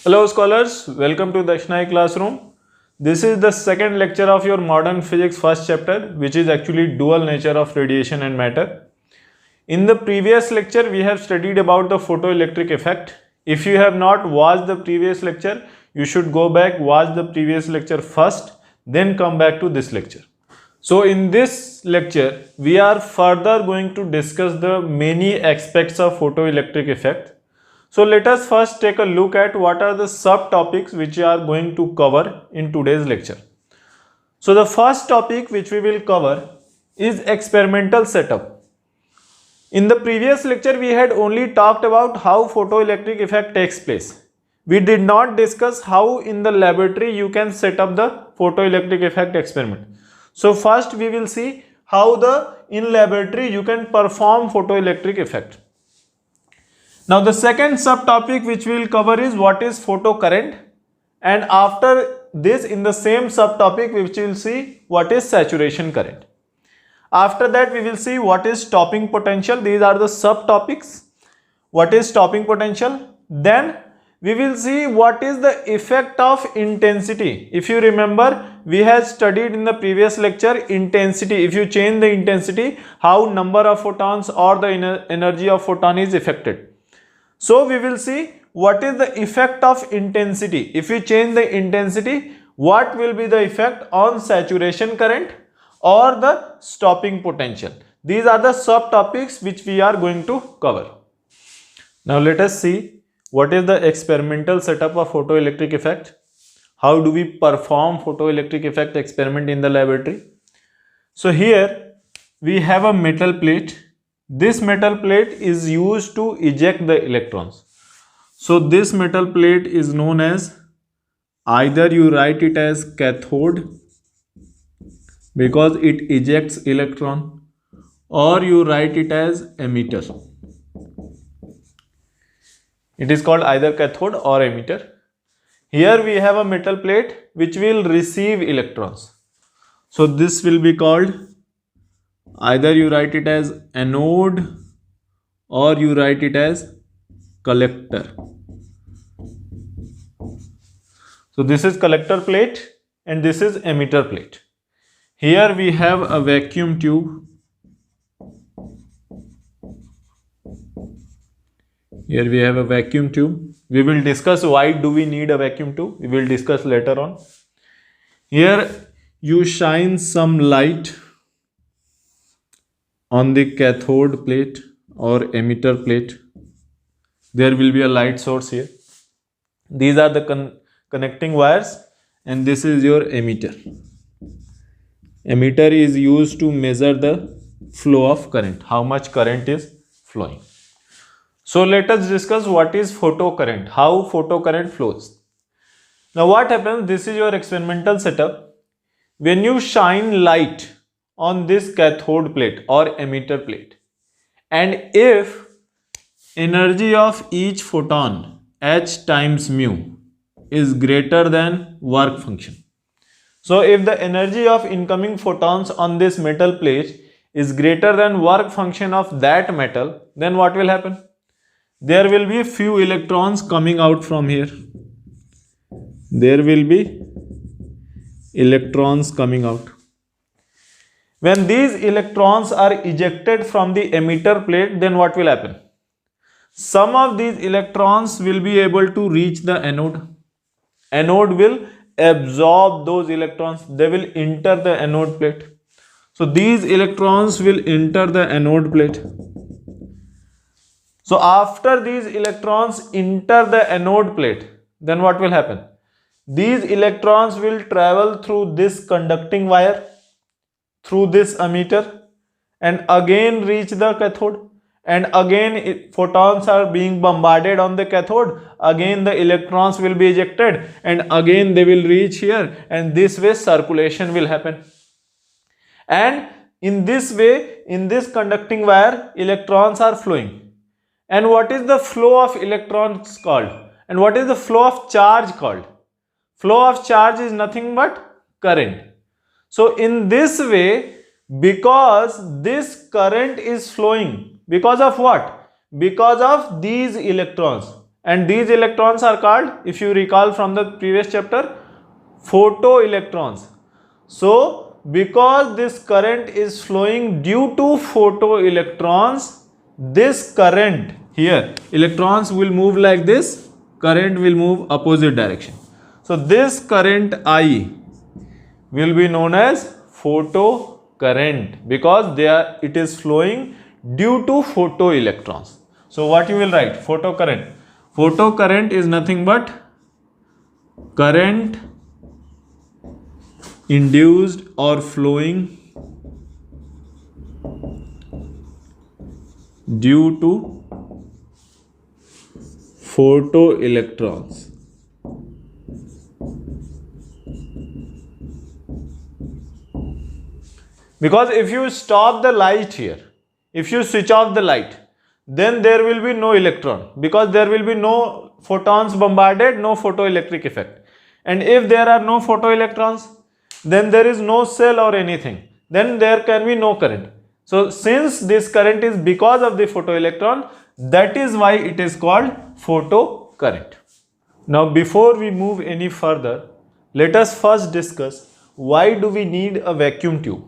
Hello scholars, welcome to Dakshinai classroom. This is the second lecture of your modern physics first chapter, which is actually dual nature of radiation and matter. In the previous lecture we have studied about the photoelectric effect. If you have not watched the previous lecture, you should go back, watch the previous lecture first, then come back to this lecture. So in this lecture we are further going to discuss the many aspects of photoelectric effect. So let us first take a look at what are the subtopics which we are going to cover in today's lecture. So the first topic which we will cover is experimental setup. In the previous lecture we had only talked about how photoelectric effect takes place. We did not discuss how in the laboratory you can set up the photoelectric effect experiment. So first we will see how in laboratory you can perform photoelectric effect. Now the second subtopic which we will cover is what is photocurrent, and after this in the same subtopic we will see what is saturation current. After that we will see what is stopping potential. These are the subtopics. What is stopping potential? Then we will see what is the effect of intensity. If you remember, we had studied in the previous lecture intensity. If you change the intensity, how number of photons or the energy of photon is affected. So we will see what is the effect of intensity. If we change the intensity, what will be the effect on saturation current or the stopping potential. These are the subtopics which we are going to cover. Now let us see what is the experimental setup of photoelectric effect. How do we perform photoelectric effect experiment in the laboratory? So here we have a metal plate. This metal plate is used to eject the electrons. So this metal plate is known as, either you write it as cathode because it ejects electron, or you write it as emitter. It is called either cathode or emitter. Here we have a metal plate which will receive electrons. So this will be called, either you write it as anode or you write it as collector. So this is collector plate and this is emitter plate. Here we have a vacuum tube. Here we have a vacuum tube. We will discuss why do we need a vacuum tube. We will discuss later on. Here you shine some light on the cathode plate or emitter plate. There will be a light source here. These are the connecting wires, and this is your emitter. Emitter is used to measure the flow of current, how much current is flowing. So let us discuss what is photocurrent, how photocurrent flows. Now what happens, this is your experimental setup. When you shine light on this cathode plate or emitter plate, and if energy of each photon h times mu is greater than work function. So if the energy of incoming photons on this metal plate is greater than work function of that metal, then what will happen? There will be few electrons coming out from here. There will be electrons coming out. When these electrons are ejected from the emitter plate, then what will happen? Some of these electrons will be able to reach the anode. Anode will absorb those electrons. They will enter the anode plate. So these electrons will enter the anode plate. So after these electrons enter the anode plate, then what will happen? These electrons will travel through this conducting wire, through this emitter, and again reach the cathode, and again photons are being bombarded on the cathode. Again the electrons will be ejected and again they will reach here, and this way circulation will happen. And in this way, in this conducting wire, electrons are flowing. And what is the flow of electrons called? And what is the flow of charge called? Flow of charge is nothing but current. So in this way, because this current is flowing, because of what? Because of these electrons. and these electrons are called, if you recall from the previous chapter, photoelectrons. So because this current is flowing due to photoelectrons, this current here, electrons will move like this, current will move opposite direction. So this current I will be known as photo current because it is flowing due to photoelectrons. So what you will write? Photocurrent. Photocurrent is nothing but current induced or flowing due to photoelectrons. Because if you stop the light here, if you switch off the light, then there will be no electron because there will be no photons bombarded, no photoelectric effect. And if there are no photoelectrons, then there is no cell or anything. Then there can be no current. So since this current is because of the photoelectron, that is why it is called photocurrent. Now before we move any further, let us first discuss why do we need a vacuum tube.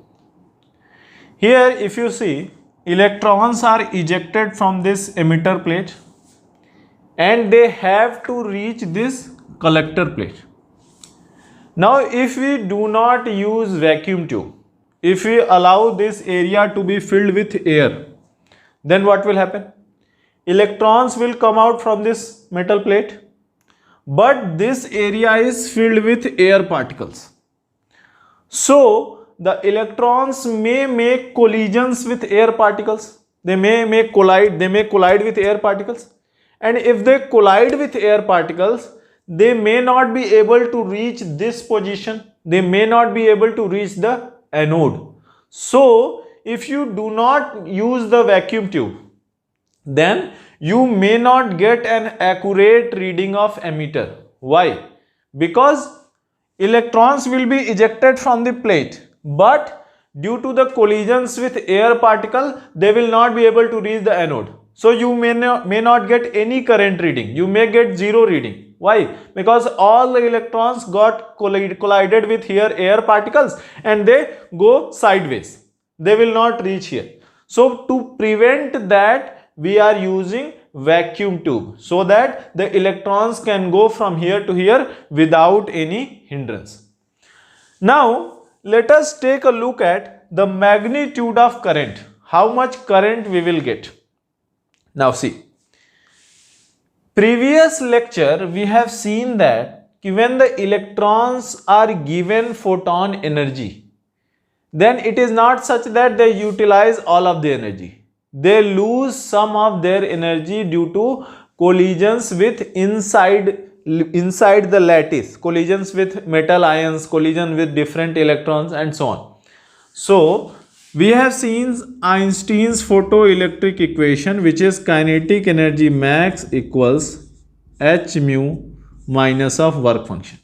Here if you see, electrons are ejected from this emitter plate and they have to reach this collector plate. Now if we do not use vacuum tube, if we allow this area to be filled with air, then what will happen? Electrons will come out from this metal plate, but this area is filled with air particles. So the electrons may make collisions with air particles. They may collide with air particles. And if they collide with air particles, they may not be able to reach this position. They may not be able to reach the anode. So if you do not use the vacuum tube, then you may not get an accurate reading of emitter. Why? Because electrons will be ejected from the plate, but due to the collisions with air particle, they will not be able to reach the anode. So you may not get any current reading. You may get zero reading. Why? Because all the electrons got collided with here air particles and they go sideways. They will not reach here. So to prevent that, we are using vacuum tube so that the electrons can go from here to here without any hindrance. Now let us take a look at the magnitude of current. How much current we will get. Now see, previous lecture we have seen that when the electrons are given photon energy, then it is not such that they utilize all of the energy. They lose some of their energy due to collisions with inside the lattice, collisions with metal ions, collision with different electrons and so on. So we have seen Einstein's photoelectric equation, which is kinetic energy max equals h mu minus of work function,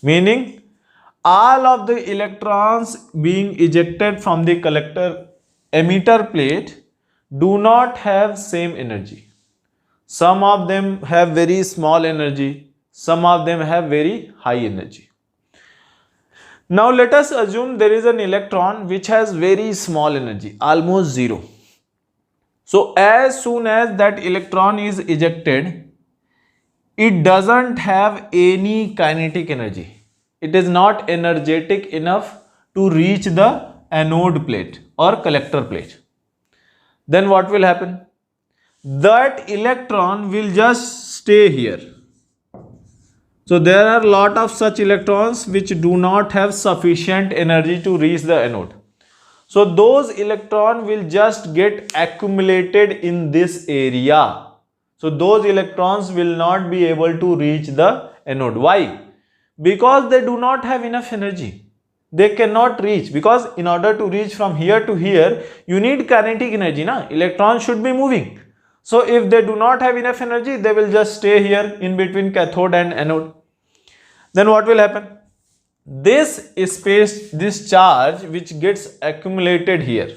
meaning all of the electrons being ejected from the collector emitter plate do not have same energy. Some of them have very small energy, some of them have very high energy. Now let us assume there is an electron which has very small energy, almost zero. So as soon as that electron is ejected, it doesn't have any kinetic energy. It is not energetic enough to reach the anode plate or collector plate. Then what will happen? That electron will just stay here. So there are a lot of such electrons which do not have sufficient energy to reach the anode. So those electrons will just get accumulated in this area. So those electrons will not be able to reach the anode. Why? Because they do not have enough energy. They cannot reach, because in order to reach from here to here, you need kinetic energy. Electrons should be moving. So if they do not have enough energy, they will just stay here in between cathode and anode. Then what will happen? This space, this charge which gets accumulated here.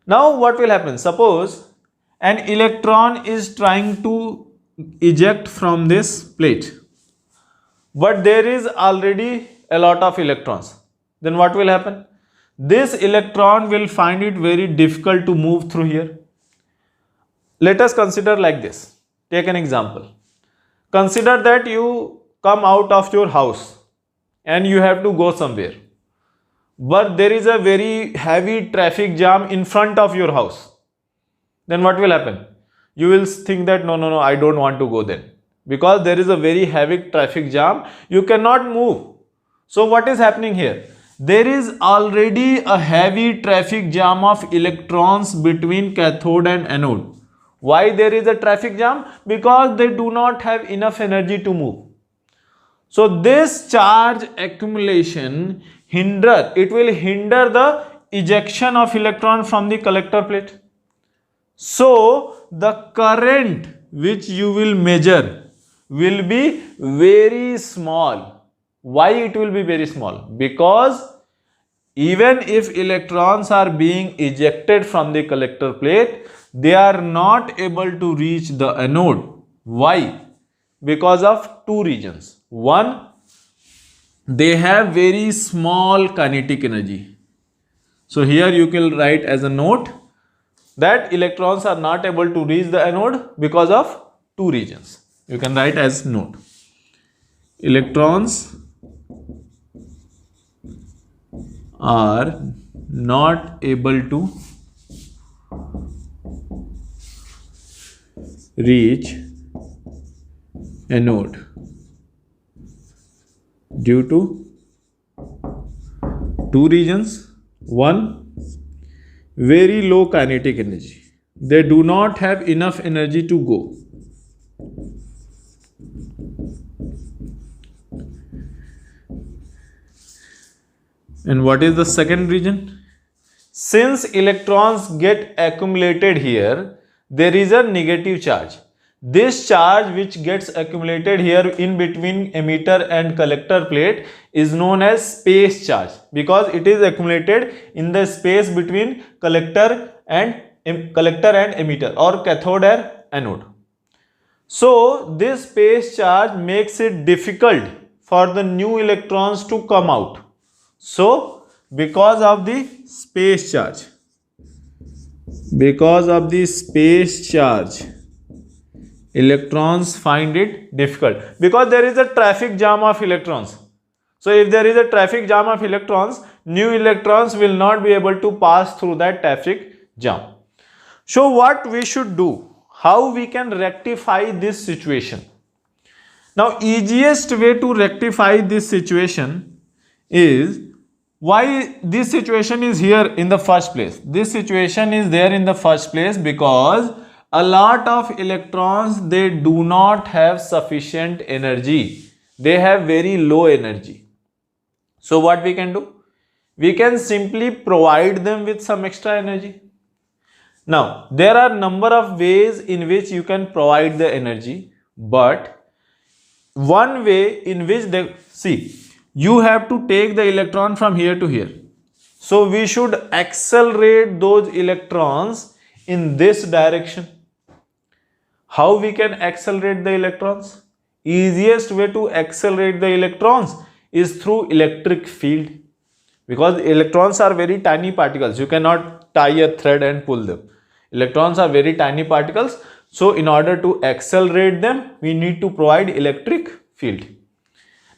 Now what will happen? Suppose an electron is trying to eject from this plate, but there is already a lot of electrons. Then what will happen? This electron will find it very difficult to move through here. Let us consider like this. Take an example. Consider that you come out of your house and you have to go somewhere, but there is a very heavy traffic jam in front of your house. Then what will happen? You will think that no, I don't want to go then, because there is a very heavy traffic jam. You cannot move. So what is happening here? There is already a heavy traffic jam of electrons between cathode and anode. Why there is a traffic jam? Because they do not have enough energy to move. So this charge accumulation will hinder the ejection of electron from the collector plate. So the current which you will measure will be very small. Why it will be very small? Because even if electrons are being ejected from the collector plate, they are not able to reach the anode. Why? Because of two reasons. One, they have very small kinetic energy. So here you can write as a note that electrons are not able to reach the anode because of two reasons. You can write as note. Electrons are not able to reach anode due to two reasons. One, very low kinetic energy. They do not have enough energy to go. And what is the second reason? Since electrons get accumulated here, there is a negative charge. This charge which gets accumulated here in between emitter and collector plate is known as space charge, because it is accumulated in the space between collector and emitter, or cathode and anode. So this space charge makes it difficult for the new electrons to come out. So because of the space charge, electrons find it difficult, because there is a traffic jam of electrons. So if there is a traffic jam of electrons, new electrons will not be able to pass through that traffic jam. So what we should do? How we can rectify this situation? Now easiest way to rectify this situation is, why this situation is here in the first place? This situation is there in the first place because a lot of electrons, they do not have sufficient energy. They have very low energy. So what we can do? We can simply provide them with some extra energy. Now, there are number of ways in which you can provide the energy, but one way in which you have to take the electron from here to here. So we should accelerate those electrons in this direction. How we can accelerate the electrons? Easiest way to accelerate the electrons is through electric field, because electrons are very tiny particles. You cannot tie a thread and pull them. Electrons are very tiny particles. So in order to accelerate them, we need to provide electric field.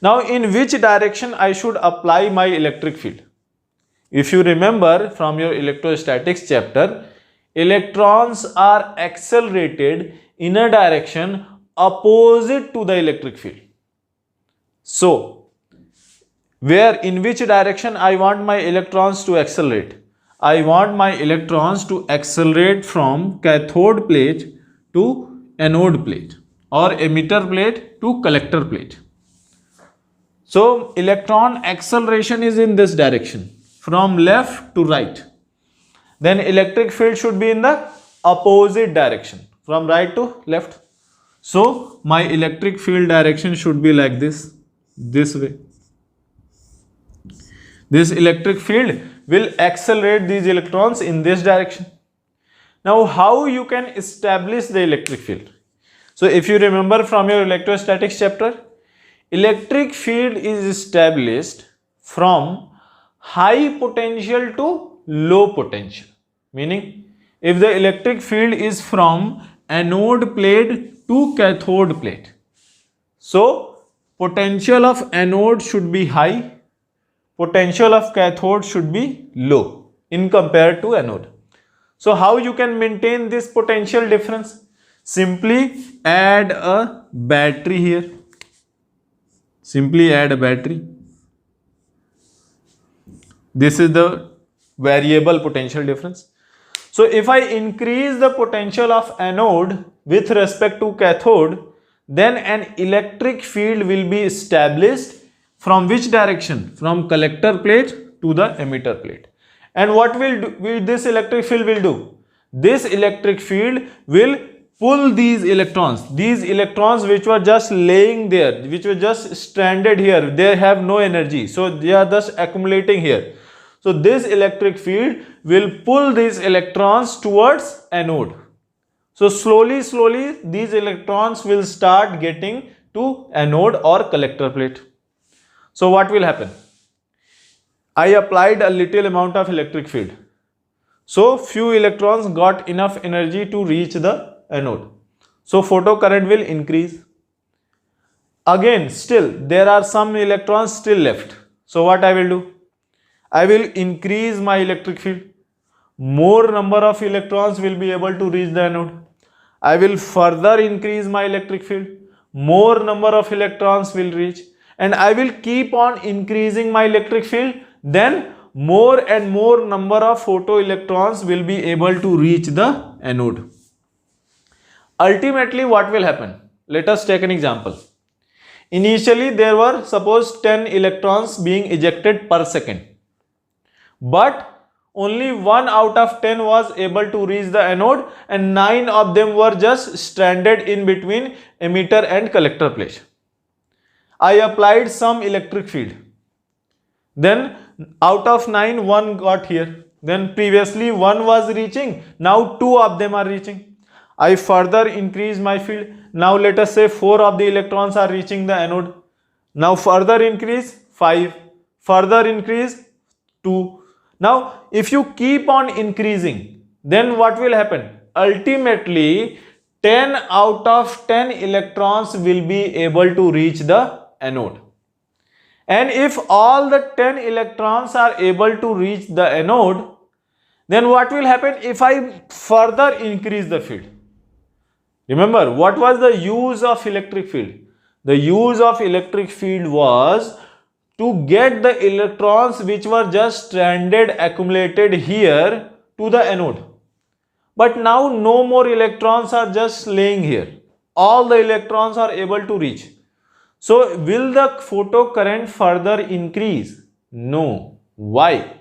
Now in which direction I should apply my electric field? If you remember from your electrostatics chapter, electrons are accelerated in a direction opposite to the electric field. So in which direction I want my electrons to accelerate? I want my electrons to accelerate from cathode plate to anode plate, or emitter plate to collector plate. So electron acceleration is in this direction, from left to right. Then electric field should be in the opposite direction, from right to left. So my electric field direction should be like this way. This electric field will accelerate these electrons in this direction. Now how you can establish the electric field? So if you remember from your electrostatics chapter, electric field is established from high potential to low potential. Meaning, if the electric field is from anode plate to cathode plate, so potential of anode should be high, potential of cathode should be low in compared to anode. So how you can maintain this potential difference? Simply add a battery here. Simply add a battery. This is the variable potential difference. So if I increase the potential of anode with respect to cathode, then an electric field will be established from which direction? From collector plate to the emitter plate. And what will this electric field will do? This electric field will pull these electrons which were just laying there, which were just stranded here, they have no energy, so they are just accumulating here. So this electric field will pull these electrons towards anode. So slowly these electrons will start getting to anode or collector plate. So what will happen? I applied a little amount of electric field. So few electrons got enough energy to reach the anode. So photocurrent will increase. Again, still there are some electrons still left. So what I will do? I will increase my electric field. More number of electrons will be able to reach the anode. I will further increase my electric field. More number of electrons will reach. And I will keep on increasing my electric field. Then more and more number of photoelectrons will be able to reach the anode. Ultimately, what will happen? Let us take an example. Initially, there were suppose 10 electrons being ejected per second. But only 1 out of 10 was able to reach the anode and 9 of them were just stranded in between emitter and collector plate. I applied some electric field. Then out of 9, 1 got here. Then previously 1 was reaching. Now 2 of them are reaching. I further increase my field. Now let us say 4 of the electrons are reaching the anode. Now further increase 5. Further increase 2. Now if you keep on increasing, then what will happen? Ultimately 10 out of 10 electrons will be able to reach the anode. And if all the 10 electrons are able to reach the anode, then what will happen if I further increase the field? Remember, what was the use of electric field? The use of electric field was to get the electrons which were just stranded, accumulated here to the anode. But now no more electrons are just laying here. All the electrons are able to reach. So will the photocurrent further increase? No. Why?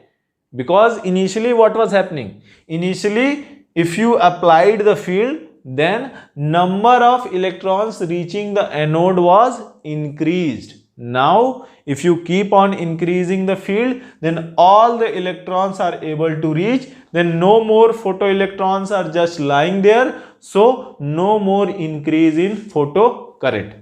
Because initially what was happening? Initially, if you applied the field, then number of electrons reaching the anode was increased. Now, if you keep on increasing the field, then all the electrons are able to reach. Then no more photoelectrons are just lying there. So no more increase in photocurrent.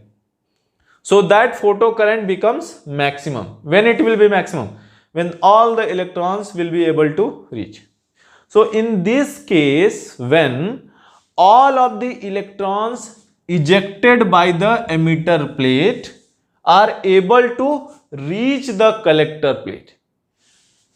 So that photocurrent becomes maximum. When it will be maximum? When all the electrons will be able to reach. So in this case, when all of the electrons ejected by the emitter plate are able to reach the collector plate,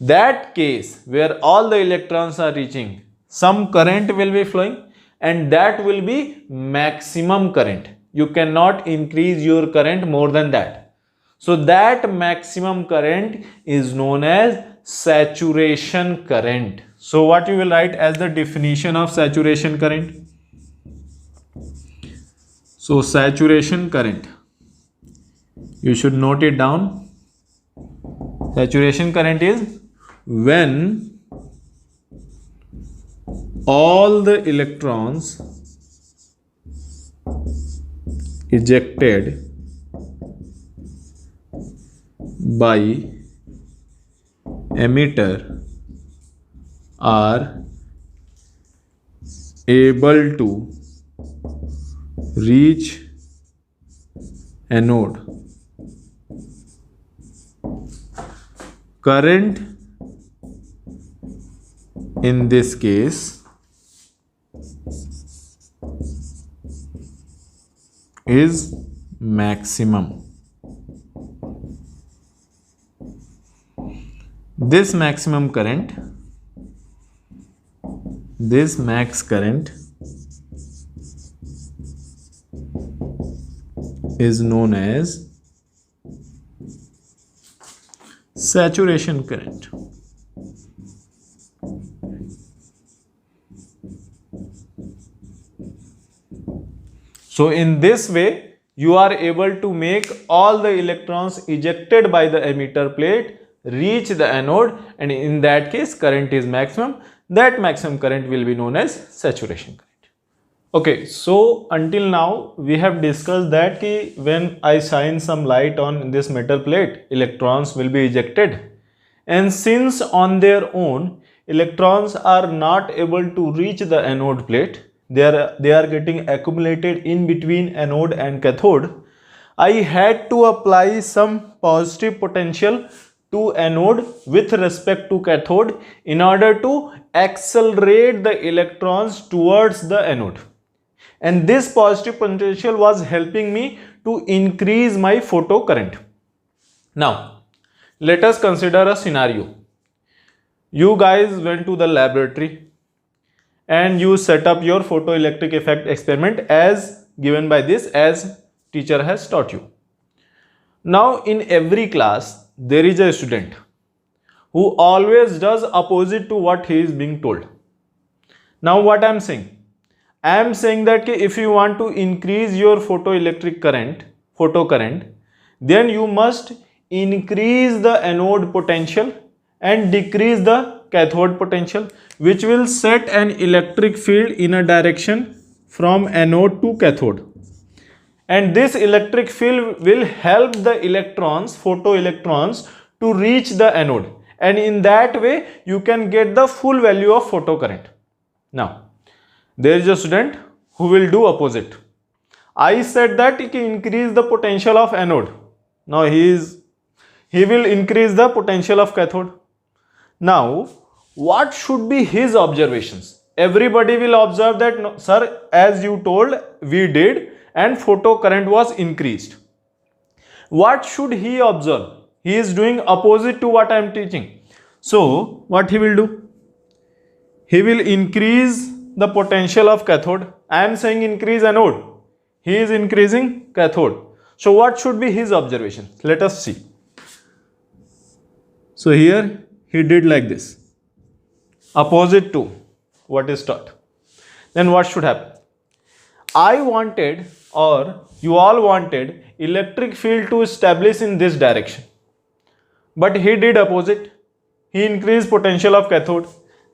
that case where all the electrons are reaching, some current will be flowing and that will be maximum current. You cannot increase your current more than that. So that maximum current is known as saturation current. So what you will write as the definition of saturation current? So saturation current, you should note it down. Saturation current is when all the electrons ejected by emitter are able to reach anode. Current in this case is maximum. This maximum current, this max current is known as saturation current. So in this way, you are able to make all the electrons ejected by the emitter plate reach the anode, and in that case current is maximum. That maximum current will be known as saturation current. Okay, so until now we have discussed that when I shine some light on this metal plate, electrons will be ejected, and since on their own electrons are not able to reach the anode plate, they are getting accumulated in between anode and cathode, I had to apply some positive potential to anode with respect to cathode in order to accelerate the electrons towards the anode, and this positive potential was helping me to increase my photocurrent. Now let us consider a scenario. You guys went to the laboratory and you set up your photoelectric effect experiment as given by this, as teacher has taught you. Now in every class there is a student who always does opposite to what he is being told. Now what I am saying? I am saying that if you want to increase your photocurrent, then you must increase the anode potential and decrease the cathode potential, which will set an electric field in a direction from anode to cathode. And this electric field will help the electrons, photoelectrons, to reach the anode, and in that way you can get the full value of photocurrent. Now there is a student who will do opposite. I said that he can increase the potential of anode. Now he will increase the potential of cathode. Now what should be his observations? Everybody will observe that, no, sir, as you told, we did, and photocurrent was increased. What should he observe? He is doing opposite to what I am teaching. So what he will do? He will increase the potential of cathode. I am saying increase anode. He is increasing cathode. So what should be his observation? Let us see. So here he did like this, opposite to what is taught. Then what should happen? I wanted, or you all wanted, electric field to establish in this direction, but he did opposite. He increased potential of cathode.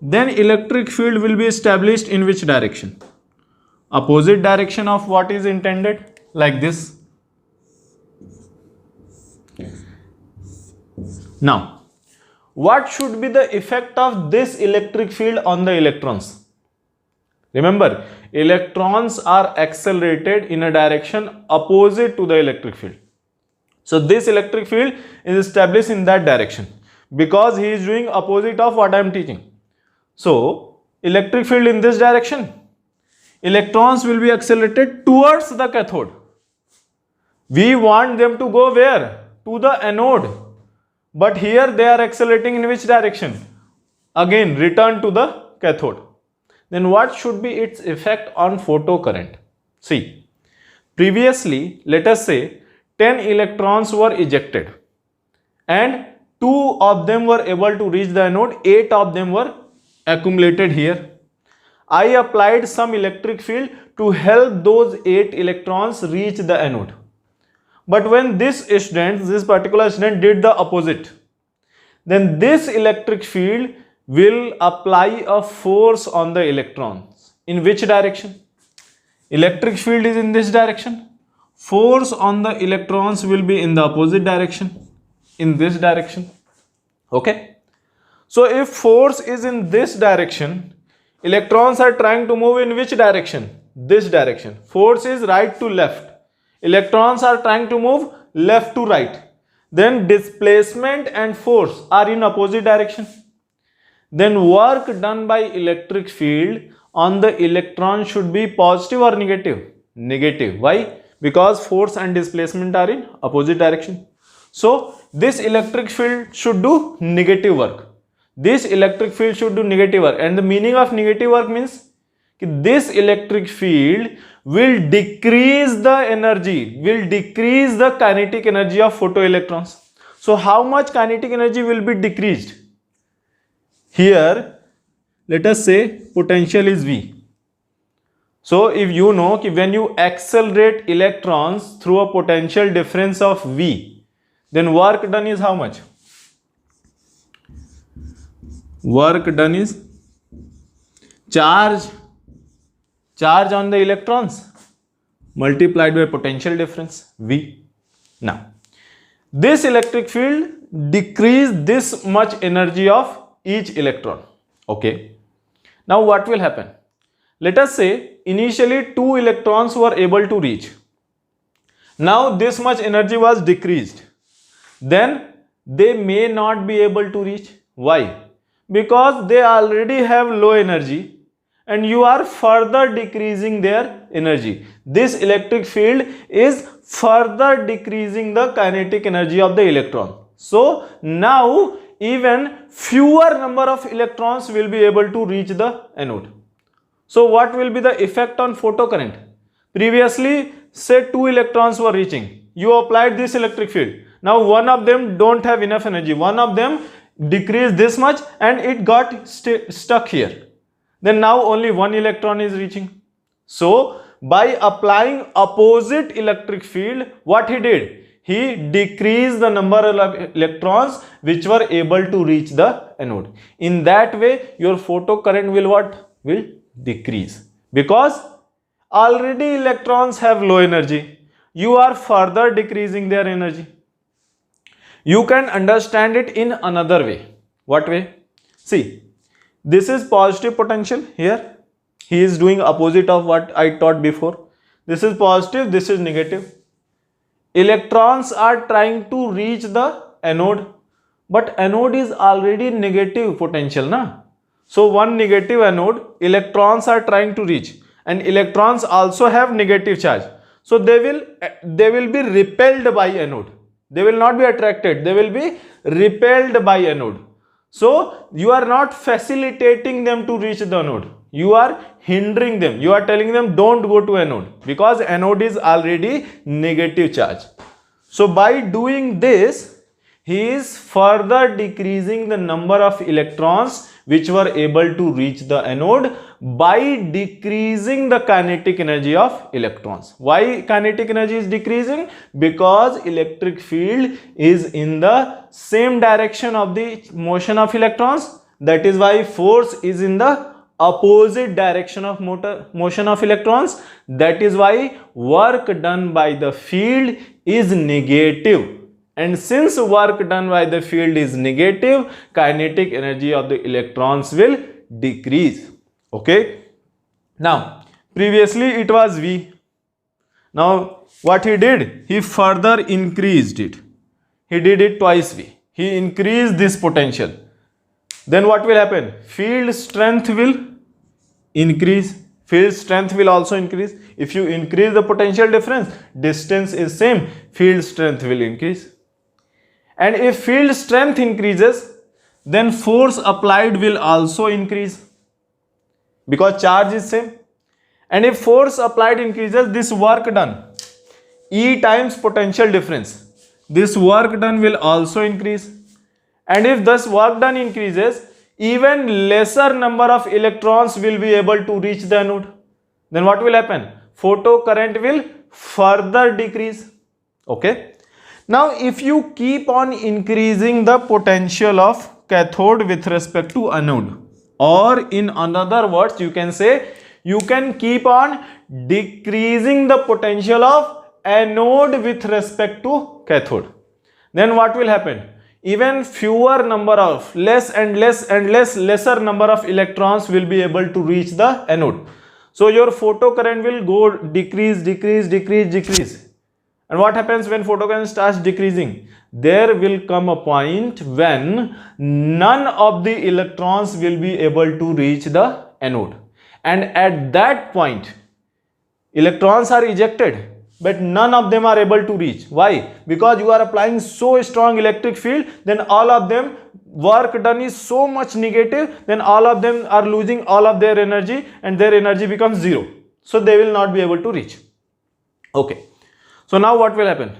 Then electric field will be established in which direction? Opposite direction of what is intended, like this. Now what should be the effect of this electric field on the electrons? Remember, electrons are accelerated in a direction opposite to the electric field. So this electric field is established in that direction because he is doing opposite of what I am teaching. So electric field in this direction, electrons will be accelerated towards the cathode. We want them to go where? To the anode. But here they are accelerating in which direction? Again, return to the cathode. Then what should be its effect on photocurrent? See, previously, let us say 10 electrons were ejected and 2 of them were able to reach the anode, 8 of them were accumulated here. I applied some electric field to help those 8 electrons reach the anode. But when this particular student did the opposite, then this electric field will apply a force on the electrons. In which direction? Electric field is in this direction. Force on the electrons will be in the opposite direction, in this direction. Okay? So if force is in this direction, electrons are trying to move in which direction? this direction. Force is right to left. Electrons are trying to move left to right. Then displacement and force are in opposite direction. Then work done by electric field on the electron should be positive or negative? Negative. Why? Because force and displacement are in opposite direction. So this electric field should do negative work. This electric field should do negative work. And the meaning of negative work means this electric field will decrease the energy, will decrease the kinetic energy of photoelectrons. So how much kinetic energy will be decreased? Here, let us say potential is V. So if you know that when you accelerate electrons through a potential difference of V, then work done is how much? Work done is charge on the electrons multiplied by potential difference V. Now, this electric field decrease this much energy of each electron. Okay. Now what will happen? Let us say initially 2 electrons were able to reach. Now this much energy was decreased. Then they may not be able to reach. Why? Because they already have low energy and you are further decreasing their energy. This electric field is further decreasing the kinetic energy of the electron. So now even fewer number of electrons will be able to reach the anode. So what will be the effect on photocurrent? Previously, say 2 electrons were reaching. You applied this electric field. Now one of them don't have enough energy. One of them decreased this much and it got stuck here. Then now only 1 electron is reaching. So by applying opposite electric field, what he did? He decreased the number of electrons which were able to reach the anode. In that way, your photocurrent will what? Will decrease. Because already electrons have low energy. You are further decreasing their energy. You can understand it in another way. What way? See, this is positive potential here. He is doing opposite of what I taught before. This is positive, this is negative. Electrons are trying to reach the anode, but anode is already negative potential, na? So one negative anode, electrons are trying to reach, and electrons also have negative charge. So they will be repelled by anode. They will not be attracted. They will be repelled by anode. So you are not facilitating them to reach the anode. You are hindering them. You are telling them don't go to anode because anode is already negative charge. So by doing this, he is further decreasing the number of electrons which were able to reach the anode by decreasing the kinetic energy of electrons. Why kinetic energy is decreasing? Because electric field is in the same direction of the motion of electrons. That is why force is in the opposite direction of motion of electrons. That is why work done by the field is negative. And since work done by the field is negative, kinetic energy of the electrons will decrease. Okay. Now, previously it was V. Now, what he did? He further increased it. He did it twice V. He increased this potential. Then what will happen? Field strength will increase. Field strength will also increase. If you increase the potential difference, distance is same, field strength will increase. And if field strength increases, then force applied will also increase because charge is same. And if force applied increases, this work done, E times potential difference, this work done will also increase. And if this work done increases, even lesser number of electrons will be able to reach the anode. Then what will happen? Photocurrent will further decrease. Okay. Now, if you keep on increasing the potential of cathode with respect to anode, or in another words, you can say you can keep on decreasing the potential of anode with respect to cathode, then what will happen? Even fewer number of lesser number of electrons will be able to reach the anode. So your photocurrent will go decrease, decrease, decrease, decrease. And what happens when photocurrent starts decreasing? There will come a point when none of the electrons will be able to reach the anode. And at that point, electrons are ejected, but none of them are able to reach. Why? Because you are applying so strong electric field, then all of them work done is so much negative, then all of them are losing all of their energy and their energy becomes zero. So they will not be able to reach. Okay. So now what will happen?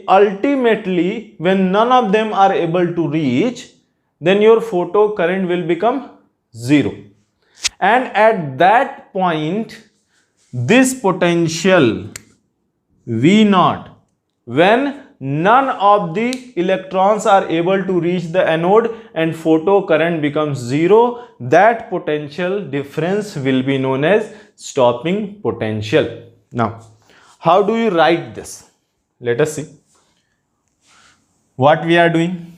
Ultimately, when none of them are able to reach, then your photocurrent will become zero. And at that point, this potential V naught, when none of the electrons are able to reach the anode and photocurrent becomes zero, that potential difference will be known as stopping potential. Now, how do you write this? Let us see what we are doing.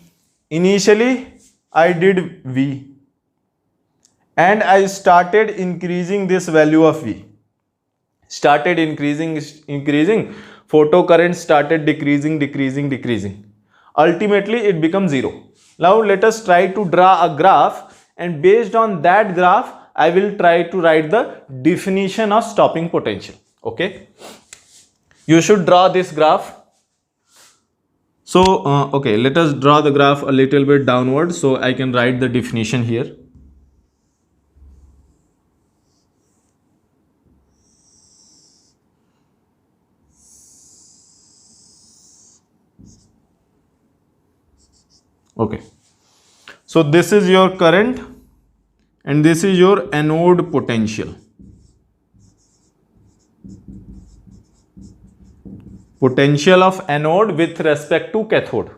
Initially, I did V and I started increasing this value of V. Started increasing, photocurrent started decreasing. Ultimately, it becomes zero. Now, let us try to draw a graph, and based on that graph, I will try to write the definition of stopping potential. Okay. You should draw this graph. So, okay, let us draw the graph a little bit downward so I can write the definition here. Okay, so this is your current and this is your anode potential. Potential of anode with respect to cathode.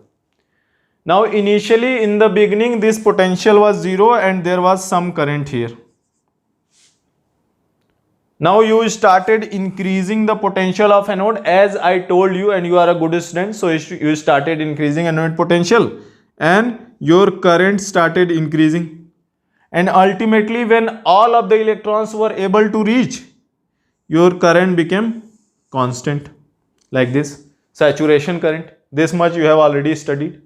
Now initially in the beginning this potential was zero and there was some current here. Now you started increasing the potential of anode as I told you, and you are a good student, so you started increasing anode potential and your current started increasing, and ultimately when all of the electrons were able to reach, your current became constant like this, saturation current. This much you have already studied.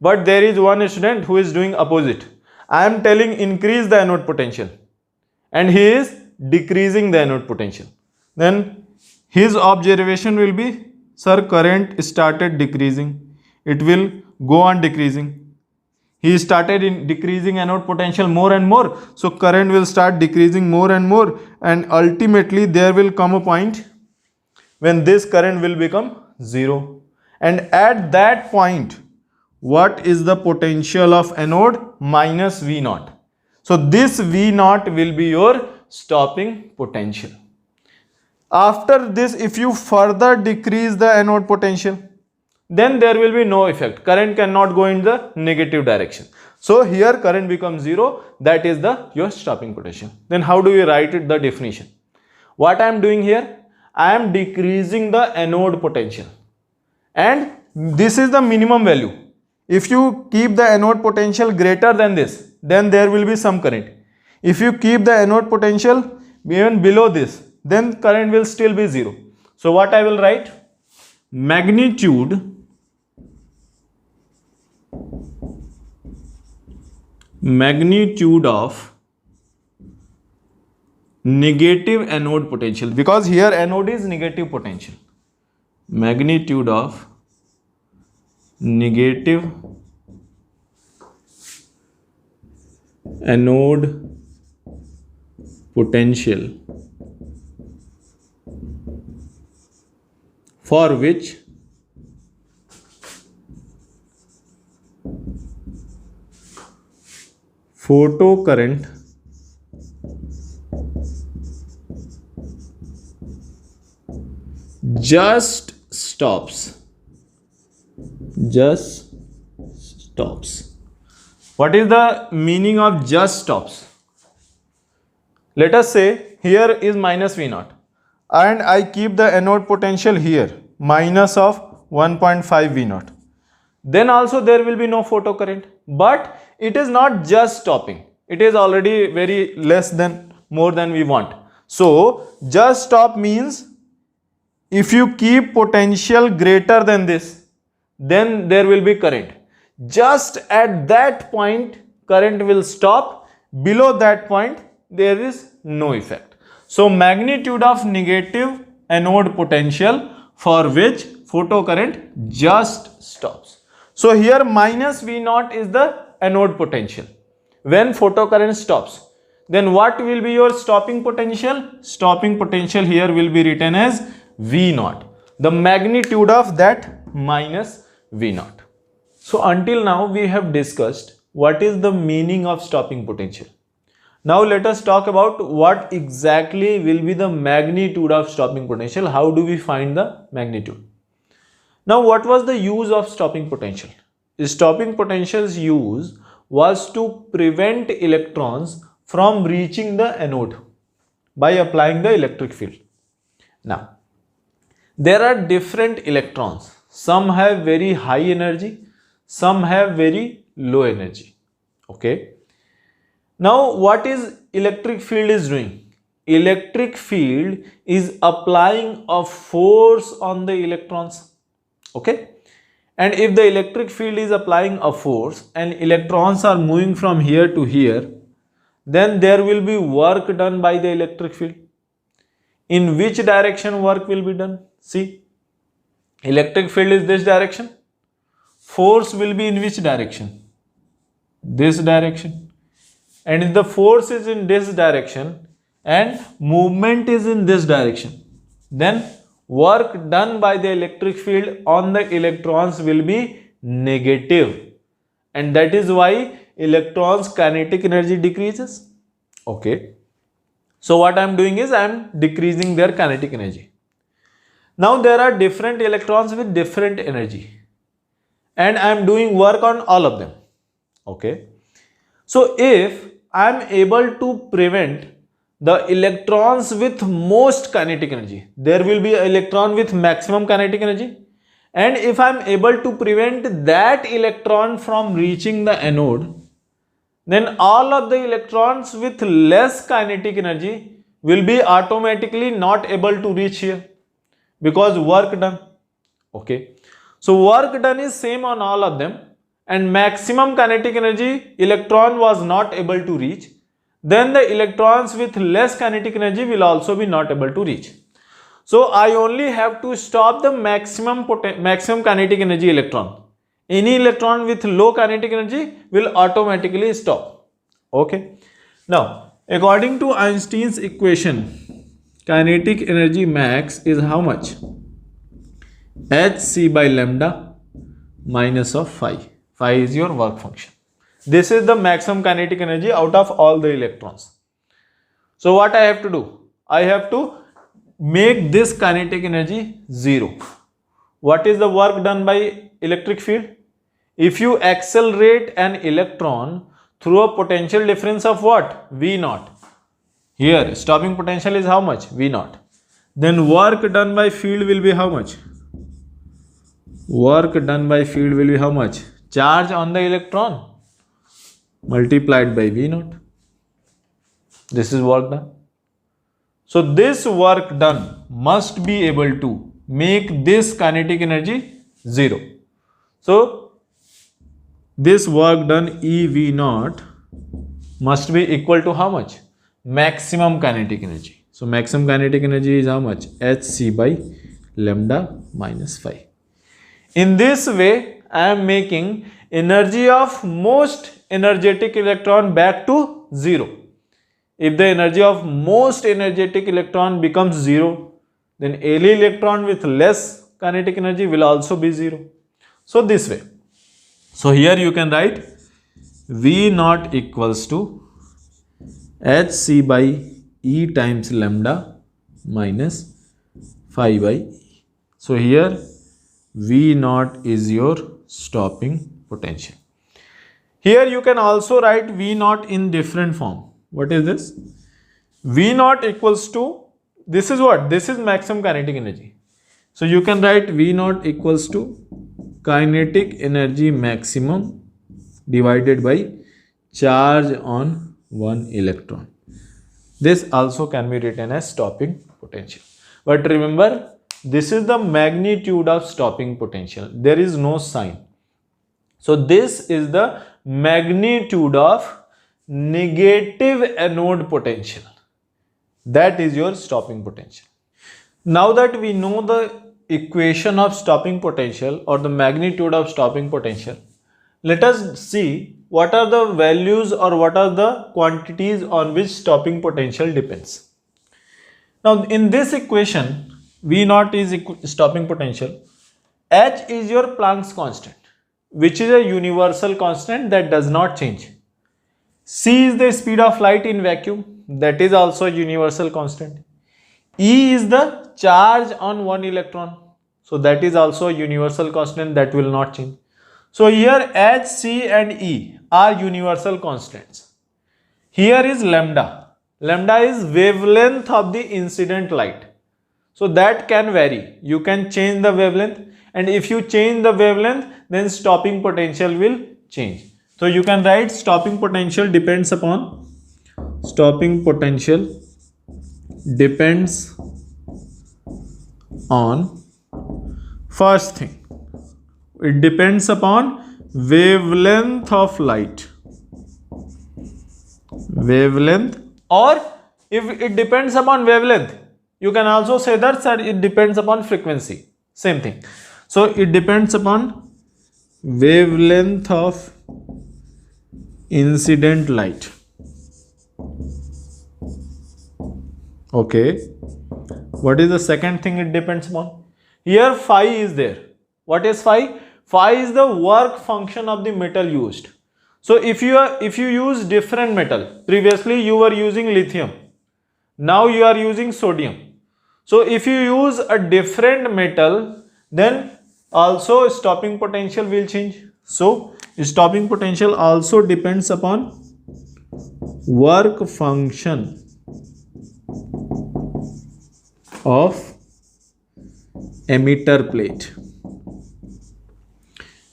But there is one student who is doing opposite. I am telling increase the anode potential and he is decreasing the anode potential. Then his observation will be, sir, current started decreasing. It will go on decreasing. He started decreasing anode potential more and more. So current will start decreasing more and more, and ultimately there will come a point when this current will become zero. And at that point, what is the potential of anode? Minus V naught. So this V naught will be your stopping potential. After this, if you further decrease the anode potential, then there will be no effect. Current cannot go in the negative direction. So here current becomes zero. That is your stopping potential. Then how do we write it, the definition? What I am doing here, I am decreasing the anode potential, and this is the minimum value. If you keep the anode potential greater than this, then there will be some current. If you keep the anode potential even below this, then current will still be zero. So what I will write? Magnitude of negative anode potential, because here anode is negative potential. Magnitude of negative anode potential for which photocurrent just stops. What is the meaning of just stops? Let us say here is minus V naught and I keep the anode potential here minus of 1.5 V naught. Then also there will be no photocurrent, but it is not just stopping. It is already very more than we want. So just stop means if you keep potential greater than this, then there will be current. Just at that point, current will stop. Below that point, there is no effect. So magnitude of negative anode potential for which photocurrent just stops. So here minus V naught is the anode potential. When photocurrent stops, then what will be your stopping potential? Stopping potential here will be written as V naught. The magnitude of that minus V naught. So until now we have discussed what is the meaning of stopping potential. Now let us talk about what exactly will be the magnitude of stopping potential. How do we find the magnitude? Now what was the use of stopping potential? Stopping potential's use was to prevent electrons from reaching the anode by applying the electric field. Now there are different electrons. Some have very high energy, some have very low energy. Okay. Now what is electric field is doing? Electric field is applying a force on the electrons. Okay. And if the electric field is applying a force and electrons are moving from here to here, then there will be work done by the electric field. In which direction work will be done? See, electric field is this direction. Force will be in which direction? This direction. And if the force is in this direction and movement is in this direction, then work done by the electric field on the electrons will be negative. And that is why electrons' kinetic energy decreases. Okay. So what I am doing is I am decreasing their kinetic energy. Now there are different electrons with different energy. And I am doing work on all of them. Okay. So if I am able to prevent the electrons with most kinetic energy, there will be an electron with maximum kinetic energy. And if I am able to prevent that electron from reaching the anode, then all of the electrons with less kinetic energy will be automatically not able to reach here because work done. Okay. So work done is same on all of them and maximum kinetic energy electron was not able to reach. Then the electrons with less kinetic energy will also be not able to reach. So I only have to stop the maximum kinetic energy electron. Any electron with low kinetic energy will automatically stop. Okay. Now, according to Einstein's equation, kinetic energy max is how much? hc by lambda minus of phi. Phi is your work function. This is the maximum kinetic energy out of all the electrons. So what I have to do? I have to make this kinetic energy 0. What is the work done by electric field? If you accelerate an electron through a potential difference of what? V naught. Here stopping potential is how much? V naught. Then work done by field will be how much? Work done by field will be how much? Charge on the electron multiplied by V naught. This is work done. So this work done must be able to make this kinetic energy 0. So this work done EV naught must be equal to how much? Maximum kinetic energy. So maximum kinetic energy is how much? hc by lambda minus phi. In this way, I am making energy of most energetic electron back to 0. If the energy of most energetic electron becomes 0, then any electron with less kinetic energy will also be 0. So this way. So here you can write V naught equals to hc by E times lambda minus phi by E. So here V naught is your stopping potential. Here you can also write V naught in different form. What is this? V naught equals to, this is what? This is maximum kinetic energy. So you can write V naught equals to kinetic energy maximum divided by charge on one electron. This also can be written as stopping potential. But remember, this is the magnitude of stopping potential. There is no sign. So this is the magnitude of negative anode potential. That is your stopping potential. Now that we know the equation of stopping potential or the magnitude of stopping potential, let us see what are the values or what are the quantities on which stopping potential depends. Now in this equation, V naught is stopping potential, H is your Planck's constant, which is a universal constant that does not change. C is the speed of light in vacuum, that is also a universal constant. E is the charge on one electron, so that is also a universal constant that will not change. So here H, C and E are universal constants. Here is lambda. Lambda is wavelength of the incident light. So that can vary. You can change the wavelength, and if you change the wavelength, then stopping potential will change. So you can write stopping potential depends upon first thing. It depends upon wavelength of light. Wavelength, or if it depends upon wavelength, you can also say that it depends upon frequency. Same thing. So it depends upon wavelength of incident light. Okay. What is the second thing it depends upon? Here phi is there. What is phi? Phi is the work function of the metal used. So if you use different metal, previously you were using lithium, now you are using sodium. So if you use a different metal, then also stopping potential will change. So stopping potential also depends upon work function of emitter plate.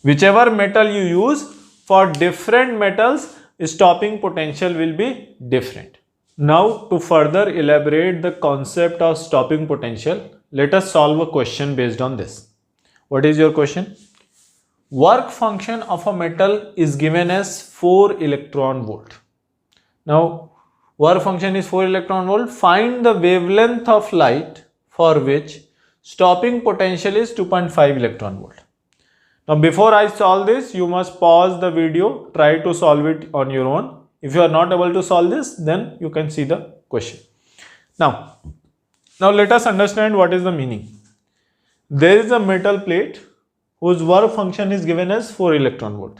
Whichever metal you use, for different metals, stopping potential will be different. Now to further elaborate the concept of stopping potential, let us solve a question based on this. What is your question? Work function of a metal is given as 4 electron volt. Now work function is 4 electron volt. Find the wavelength of light for which stopping potential is 2.5 electron volt. Now before I solve this, you must pause the video, try to solve it on your own. If you are not able to solve this, then you can see the question. Now let us understand what is the meaning. There is a metal plate whose work function is given as 4 electron volt.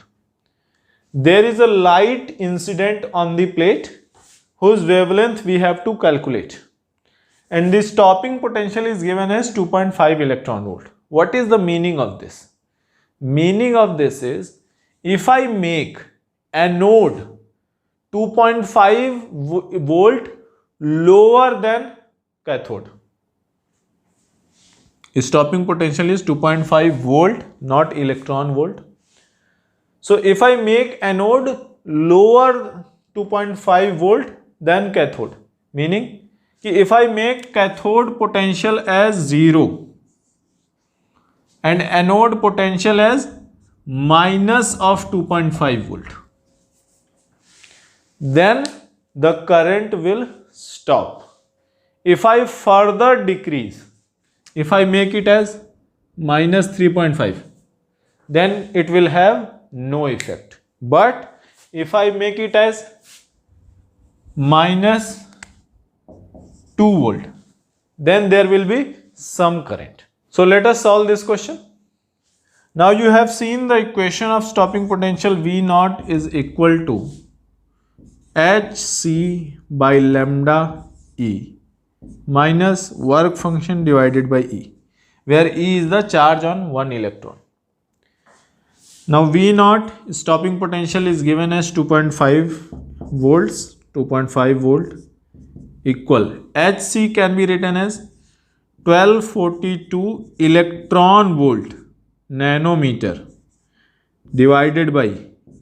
There is a light incident on the plate whose wavelength we have to calculate. And the stopping potential is given as 2.5 electron volt. What is the meaning of this? Meaning of this is, if I make anode 2.5 volt lower than cathode, stopping potential is 2.5 volt, not electron volt. So if I make anode lower 2.5 volt than cathode, meaning if I make cathode potential as 0 and anode potential as minus of 2.5 volt, then the current will stop. If I further decrease, if I make it as minus 3.5, then it will have no effect. But if I make it as minus 2 volt, then there will be some current. So let us solve this question. Now you have seen the equation of stopping potential V naught is equal to Hc by lambda E minus work function divided by E, where E is the charge on one electron. Now V naught stopping potential is given as 2.5 volts, 2.5 volt equal Hc can be written as 1242 electron volt nanometer divided by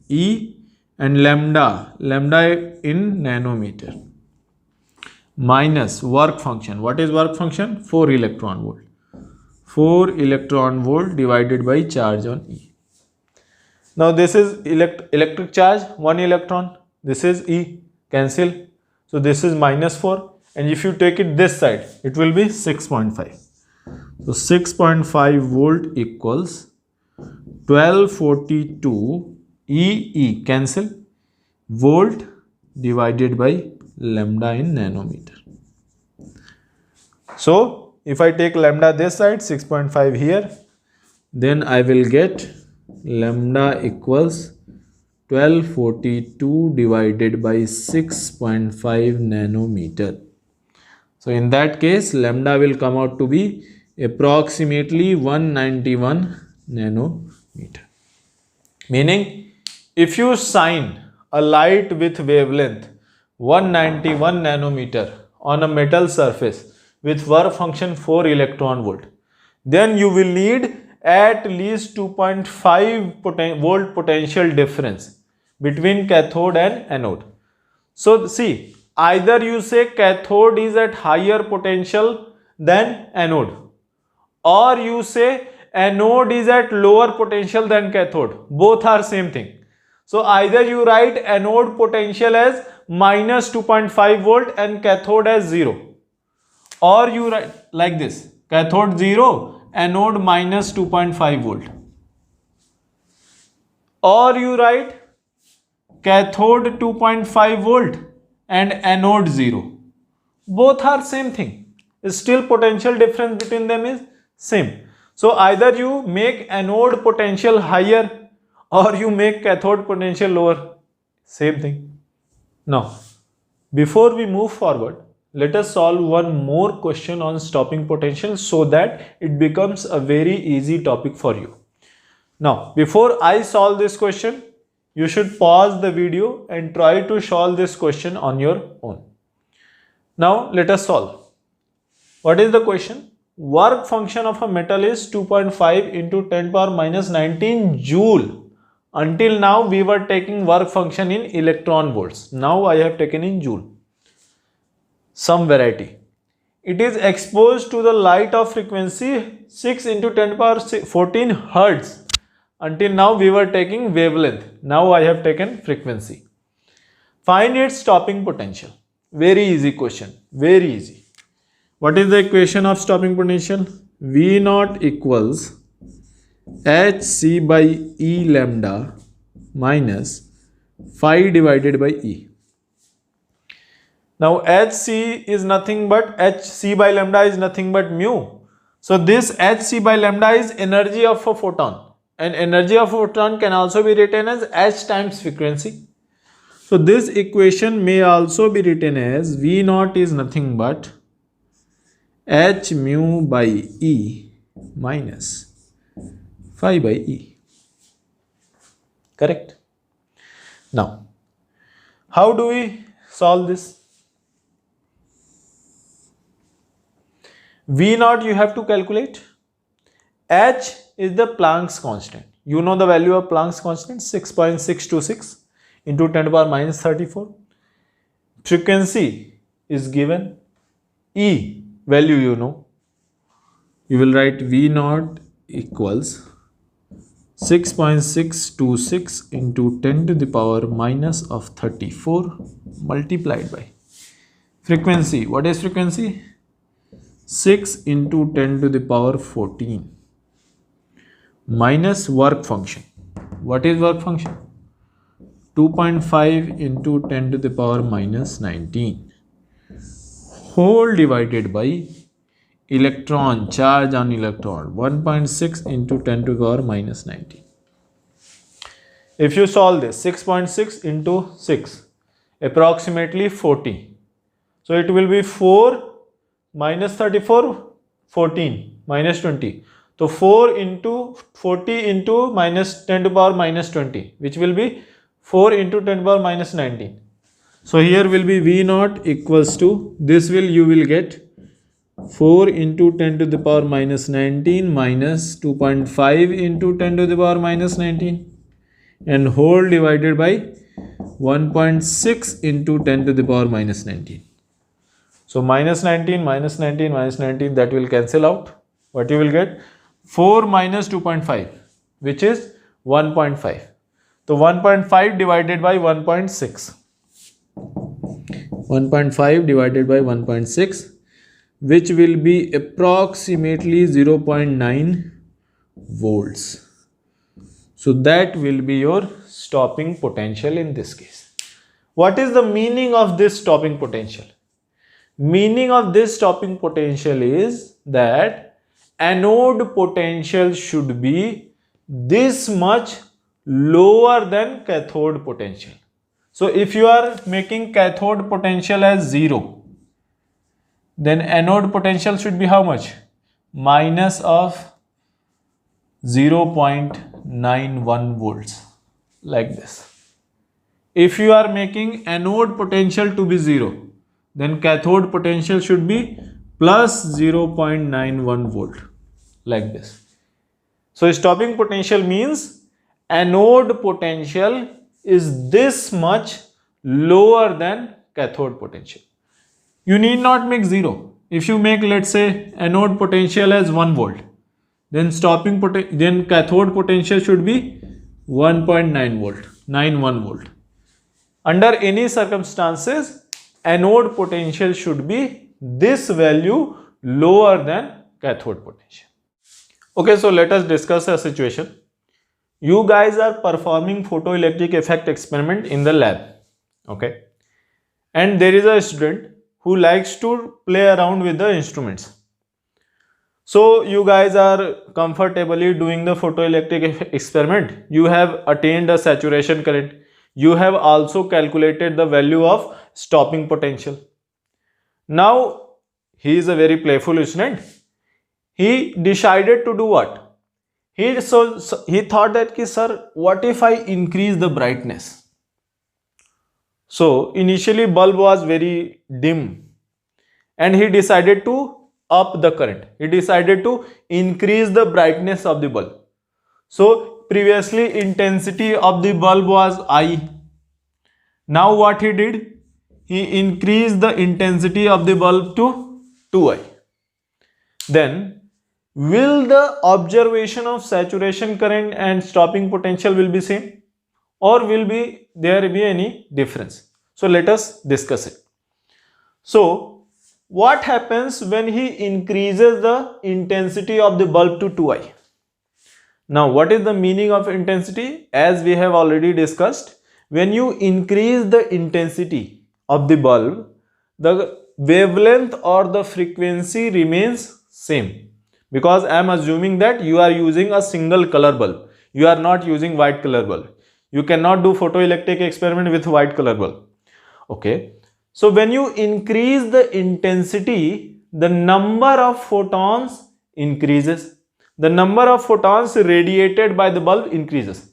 E and lambda in nanometer. minus work function. What is work function? 4 electron volt. 4 electron volt divided by charge on E. Now this is electric charge, 1 electron. This is E, cancel. So this is minus 4. And if you take it this side, it will be 6.5. So 6.5 volt equals 1242 EE, cancel, volt divided by lambda in nanometer. So if I take lambda this side, 6.5 here, then I will get lambda equals 1242 divided by 6.5 nanometer. So in that case, lambda will come out to be approximately 191 nanometer. Meaning, if you shine a light with wavelength 191 nanometer on a metal surface with work function 4 electron volt, then you will need at least 2.5 volt potential difference between cathode and anode. So see, either you say cathode is at higher potential than anode, or you say anode is at lower potential than cathode. Both are same thing. So either you write anode potential as minus 2.5 volt and cathode as 0, or you write like this, cathode 0, anode minus 2.5 volt, or you write cathode 2.5 volt and anode 0. Both are same thing. Still potential difference between them is same. So either you make anode potential higher or you make cathode potential lower. Same thing. Now, before we move forward, let us solve one more question on stopping potential so that it becomes a very easy topic for you. Now, before I solve this question, you should pause the video and try to solve this question on your own. Now, let us solve. What is the question? Work function of a metal is 2.5 into 10 power minus 19 joule. Until now, we were taking work function in electron volts. Now, I have taken in joule. Some variety. It is exposed to the light of frequency 6 into 10 power 14 hertz. Until now, we were taking wavelength. Now, I have taken frequency. Find its stopping potential. Very easy question. Very easy. What is the equation of stopping potential? V naught equals Hc by E lambda minus phi divided by E. Now Hc is nothing but Hc by lambda is nothing but mu. So this Hc by lambda is energy of a photon, and energy of a photon can also be written as h times frequency. So this equation may also be written as V naught is nothing but h mu by E minus phi by E. Correct? Now, how do we solve this? V naught you have to calculate. H is the Planck's constant. You know the value of Planck's constant, 6.626 into 10 to the power minus 34. Frequency is given. E value you know. You will write V naught equals 6.626 into 10 to the power minus of 34 multiplied by frequency. What is frequency? 6 into 10 to the power 14 minus work function. What is work function? 2.5 into 10 to the power minus 19 whole divided by electron, charge on electron, 1.6 into 10 to the power minus 19. If you solve this, 6.6 into 6, approximately 40. So it will be 4 minus 34, 14, minus 20. So 4 into 40 into minus 10 to the power minus 20, which will be 4 into 10 to the power minus 19. So here will be V naught equals to, this will you will get 4 into 10 to the power minus 19 minus 2.5 into 10 to the power minus 19 and whole divided by 1.6 into 10 to the power minus 19. So minus 19, minus 19, minus 19, that will cancel out. What you will get? 4 minus 2.5, which is 1.5. So 1.5 divided by 1.6. 1.5 divided by 1.6, which will be approximately 0.9 volts. So that will be your stopping potential in this case. What is the meaning of this stopping potential? Meaning of this stopping potential is that anode potential should be this much lower than cathode potential. So if you are making cathode potential as 0, then anode potential should be how much? Minus of 0.91 volts, like this. If you are making anode potential to be 0, then cathode potential should be plus 0.91 volt, like this. So stopping potential means anode potential is this much lower than cathode potential. You need not make 0. If you make, let's say, anode potential as 1 volt, then then cathode potential should be 1.9 volt, 91 volt. Under any circumstances, anode potential should be this value lower than cathode potential. Okay, so let us discuss a situation. You guys are performing photoelectric effect experiment in the lab. Okay, and there is a student who likes to play around with the instruments. So you guys are comfortably doing the photoelectric experiment. You have attained a saturation current. You have also calculated the value of stopping potential. Now he is a very playful student. He decided to do what? He thought that, sir, what if I increase the brightness? So initially bulb was very dim and he decided to up the current. He decided to increase the brightness of the bulb. So previously intensity of the bulb was I. Now what he did? He increased the intensity of the bulb to 2I. Then will the observation of saturation current and stopping potential will be same, or will there be any difference? So let us discuss it. So what happens when he increases the intensity of the bulb to 2I? Now what is the meaning of intensity? As we have already discussed, when you increase the intensity of the bulb, the wavelength or the frequency remains same, because I am assuming that you are using a single color bulb. You are not using white color bulb. You cannot do photoelectric experiment with white color bulb. Okay. So when you increase the intensity, the number of photons increases. The number of photons radiated by the bulb increases.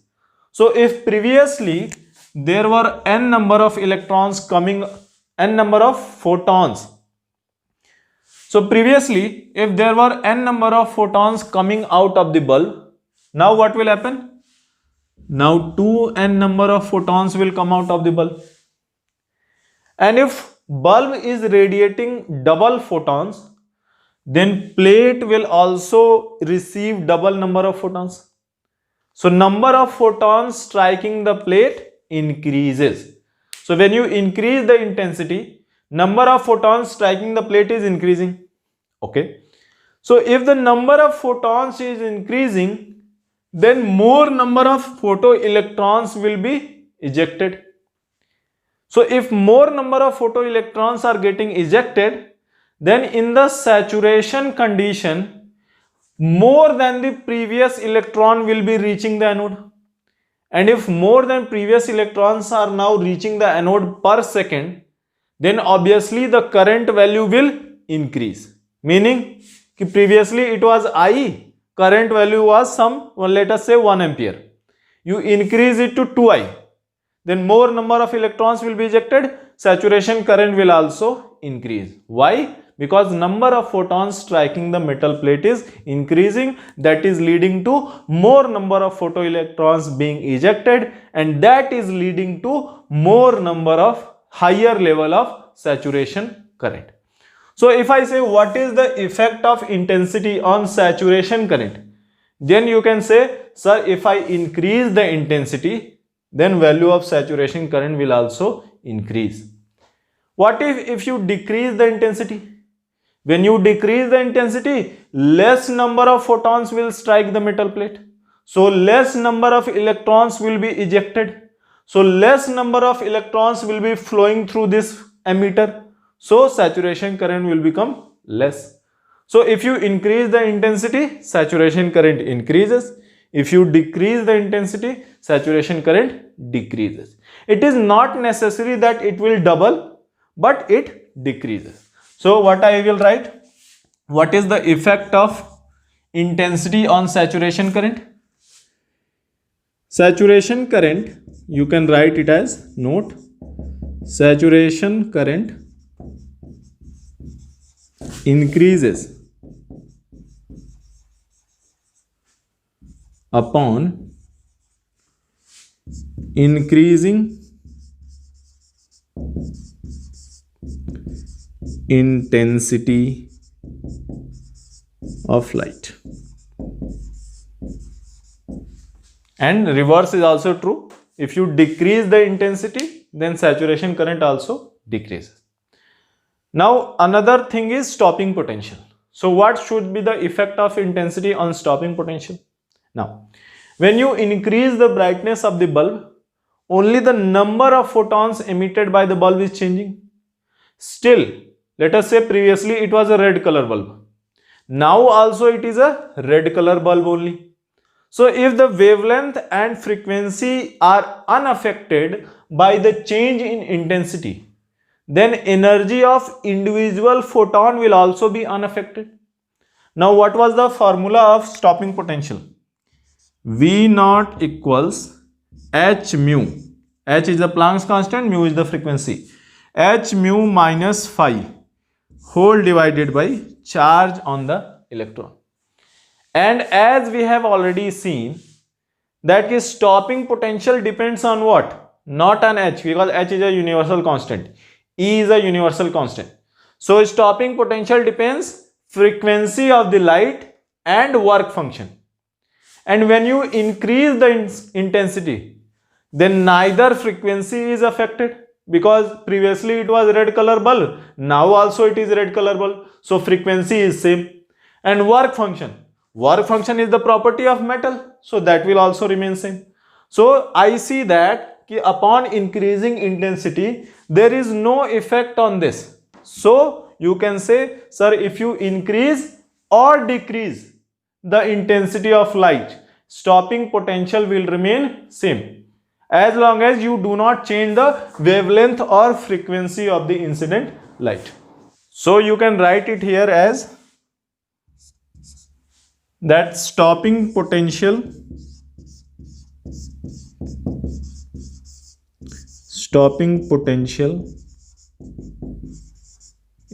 So if previously there were n number of electrons coming, n number of photons. So previously, if there were n number of photons coming out of the bulb, now what will happen? Now 2n number of photons will come out of the bulb. And if bulb is radiating double photons, then plate will also receive double number of photons. So number of photons striking the plate increases. So when you increase the intensity, number of photons striking the plate is increasing. Okay. So if the number of photons is increasing, then more number of photoelectrons will be ejected. So if more number of photoelectrons are getting ejected, then in the saturation condition, more than the previous electron will be reaching the anode. And if more than previous electrons are now reaching the anode per second, then obviously the current value will increase. Meaning, previously it was I, current value was let us say 1 ampere. You increase it to 2I. Then more number of electrons will be ejected, saturation current will also increase. Why? Because number of photons striking the metal plate is increasing, that is leading to more number of photoelectrons being ejected, and that is leading to more number of higher level of saturation current. So if I say what is the effect of intensity on saturation current, then you can say, sir, if I increase the intensity, then value of saturation current will also increase. What if you decrease the intensity? When you decrease the intensity, less number of photons will strike the metal plate. So less number of electrons will be ejected. So less number of electrons will be flowing through this emitter. So saturation current will become less. So if you increase the intensity, saturation current increases. If you decrease the intensity, saturation current decreases. It is not necessary that it will double, but it decreases. So what I will write? What is the effect of intensity on saturation current? Saturation current, you can write it as note, saturation current increases upon increasing intensity of light. And reverse is also true. If you decrease the intensity, then saturation current also decreases. Now another thing is stopping potential. So what should be the effect of intensity on stopping potential? Now, when you increase the brightness of the bulb, only the number of photons emitted by the bulb is changing. Still, let us say previously it was a red color bulb. Now also it is a red color bulb only. So if the wavelength and frequency are unaffected by the change in intensity, then energy of individual photon will also be unaffected. Now what was the formula of stopping potential? V naught equals h mu. H is the Planck's constant, mu is the frequency. H mu minus phi whole divided by charge on the electron. And as we have already seen, that is stopping potential depends on what? Not on H, because H is a universal constant. E is a universal constant. So stopping potential depends frequency of the light and work function. And when you increase the intensity, then neither frequency is affected, because previously it was red color bulb, now also it is red color bulb, so frequency is same. And work function is the property of metal, so that will also remain same. So I see that upon increasing intensity there is no effect on this. So you can say, sir, if you increase or decrease the intensity of light, stopping potential will remain same, as long as you do not change the wavelength or frequency of the incident light. So you can write it here as that stopping potential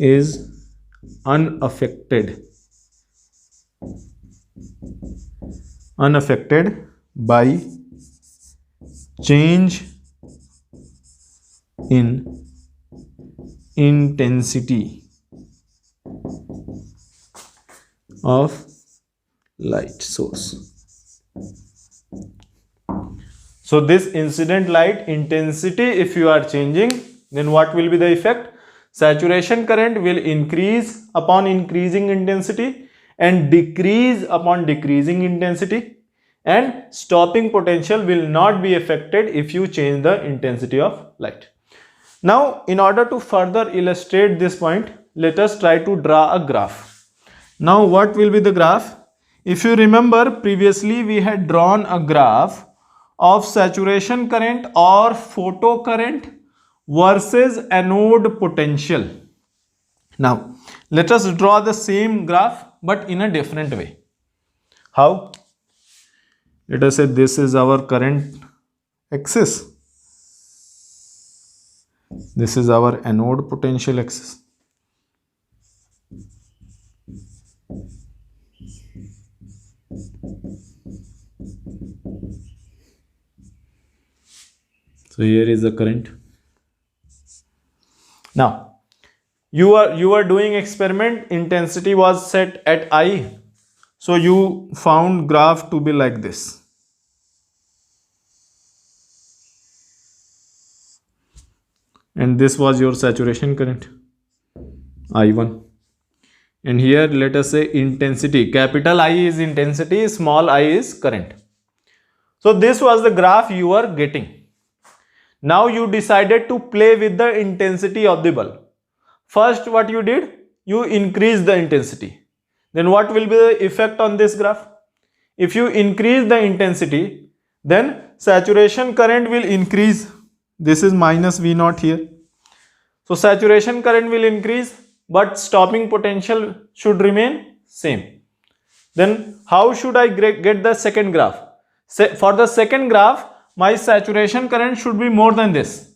is unaffected by change in intensity of light source. So this incident light intensity, if you are changing, then what will be the effect? Saturation current will increase upon increasing intensity and decrease upon decreasing intensity, and stopping potential will not be affected if you change the intensity of light. Now, in order to further illustrate this point, let us try to draw a graph. Now, what will be the graph? If you remember, previously we had drawn a graph of saturation current or photocurrent versus anode potential. Now, let us draw the same graph but in a different way. How? Let us say this is our current axis. This is our anode potential axis. So here is the current. Now, you are doing experiment, intensity was set at I, so you found graph to be like this. And this was your saturation current, I1. And here let us say intensity, capital I is intensity, small I is current. So this was the graph you are getting. Now you decided to play with the intensity of the bulb. First what you did, you increase the intensity. Then what will be the effect on this graph? If you increase the intensity, then saturation current will increase. This is minus V naught here. So saturation current will increase, but stopping potential should remain same. Then how should I get the second graph? For the second graph, my saturation current should be more than this,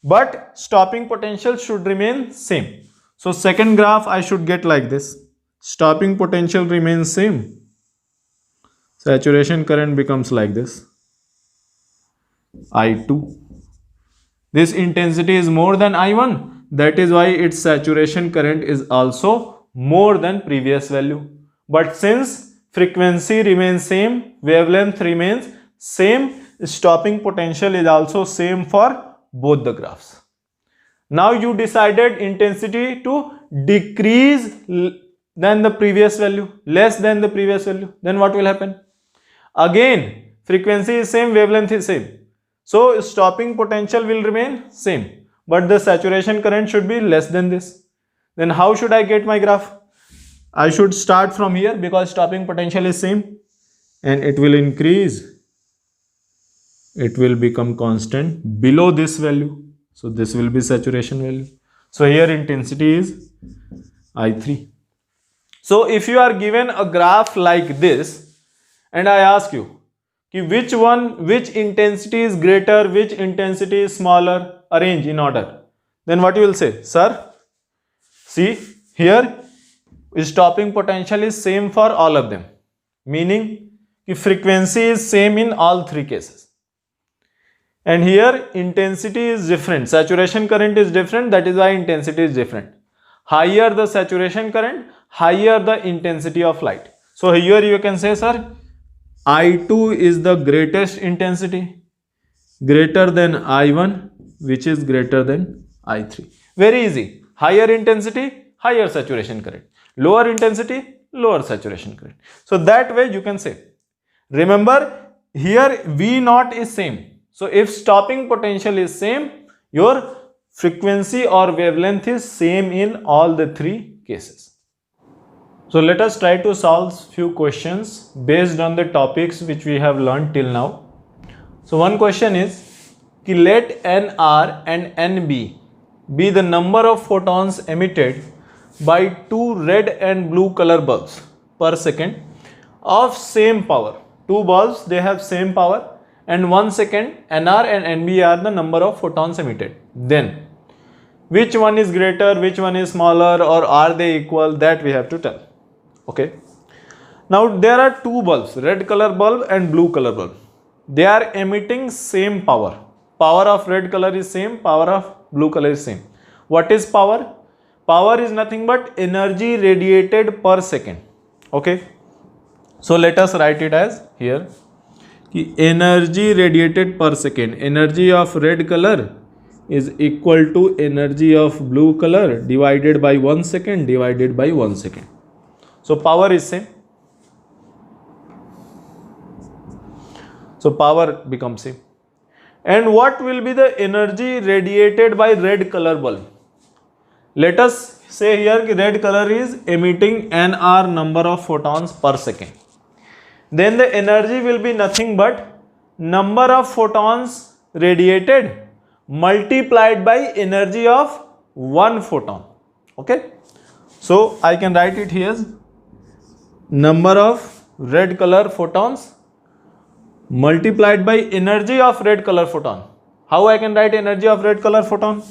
but stopping potential should remain same. So second graph I should get like this. Stopping potential remains same. Saturation current becomes like this, I2. This intensity is more than I1. That is why its saturation current is also more than previous value. But since frequency remains same, wavelength remains same, stopping potential is also same for both the graphs. Now you decided intensity to decrease than the previous value, less than the previous value. Then what will happen? Again, frequency is same, wavelength is same. So stopping potential will remain same, but the saturation current should be less than this. Then how should I get my graph? I should start from here because stopping potential is same, and it will increase. It will become constant below this value. So this will be saturation value. So here intensity is I3. So if you are given a graph like this and I ask you which intensity is greater, which intensity is smaller, arrange in order, then what you will say? Sir, see here stopping potential is same for all of them, meaning frequency is same in all three cases. And here intensity is different, saturation current is different, that is why intensity is different. Higher the saturation current, higher the intensity of light. So here you can say, sir, I2 is the greatest intensity, greater than I1, which is greater than I3. Very easy. Higher intensity, higher saturation current. Lower intensity, lower saturation current. So that way you can say. Remember, here V naught is same. So if stopping potential is same, your frequency or wavelength is same in all the three cases. So let us try to solve few questions based on the topics which we have learned till now. So one question is, let Nr and Nb be the number of photons emitted by two red and blue color bulbs per second of same power. Two bulbs, they have same power, and 1 second Nr and Nb are the number of photons emitted. Then which one is greater, which one is smaller, or are they equal, that we have to tell. Okay. Now there are two bulbs, red color bulb and blue color bulb. They are emitting same power. Power of red color is same, power of blue color is same. What is power? Power is nothing but energy radiated per second. Okay. So let us write it as here. Energy radiated per second. Energy of red color is equal to energy of blue color divided by 1 second divided by 1 second. So power is same. So power becomes same. And what will be the energy radiated by red color bulb? Let us say here red color is emitting Nr number of photons per second. Then the energy will be nothing but number of photons radiated multiplied by energy of one photon. Okay. So I can write it here. Number of red color photons multiplied by energy of red color photon. How I can write energy of red color photon?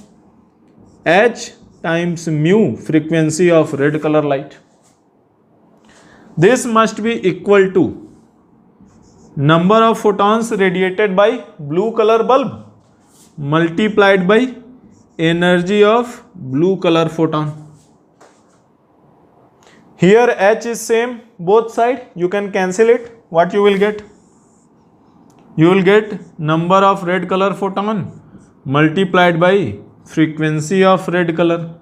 H times mu, frequency of red color light. This must be equal to number of photons radiated by blue color bulb multiplied by energy of blue color photon. Here H is same both side, you can cancel it. What you will get? You will get number of red color photon multiplied by frequency of red color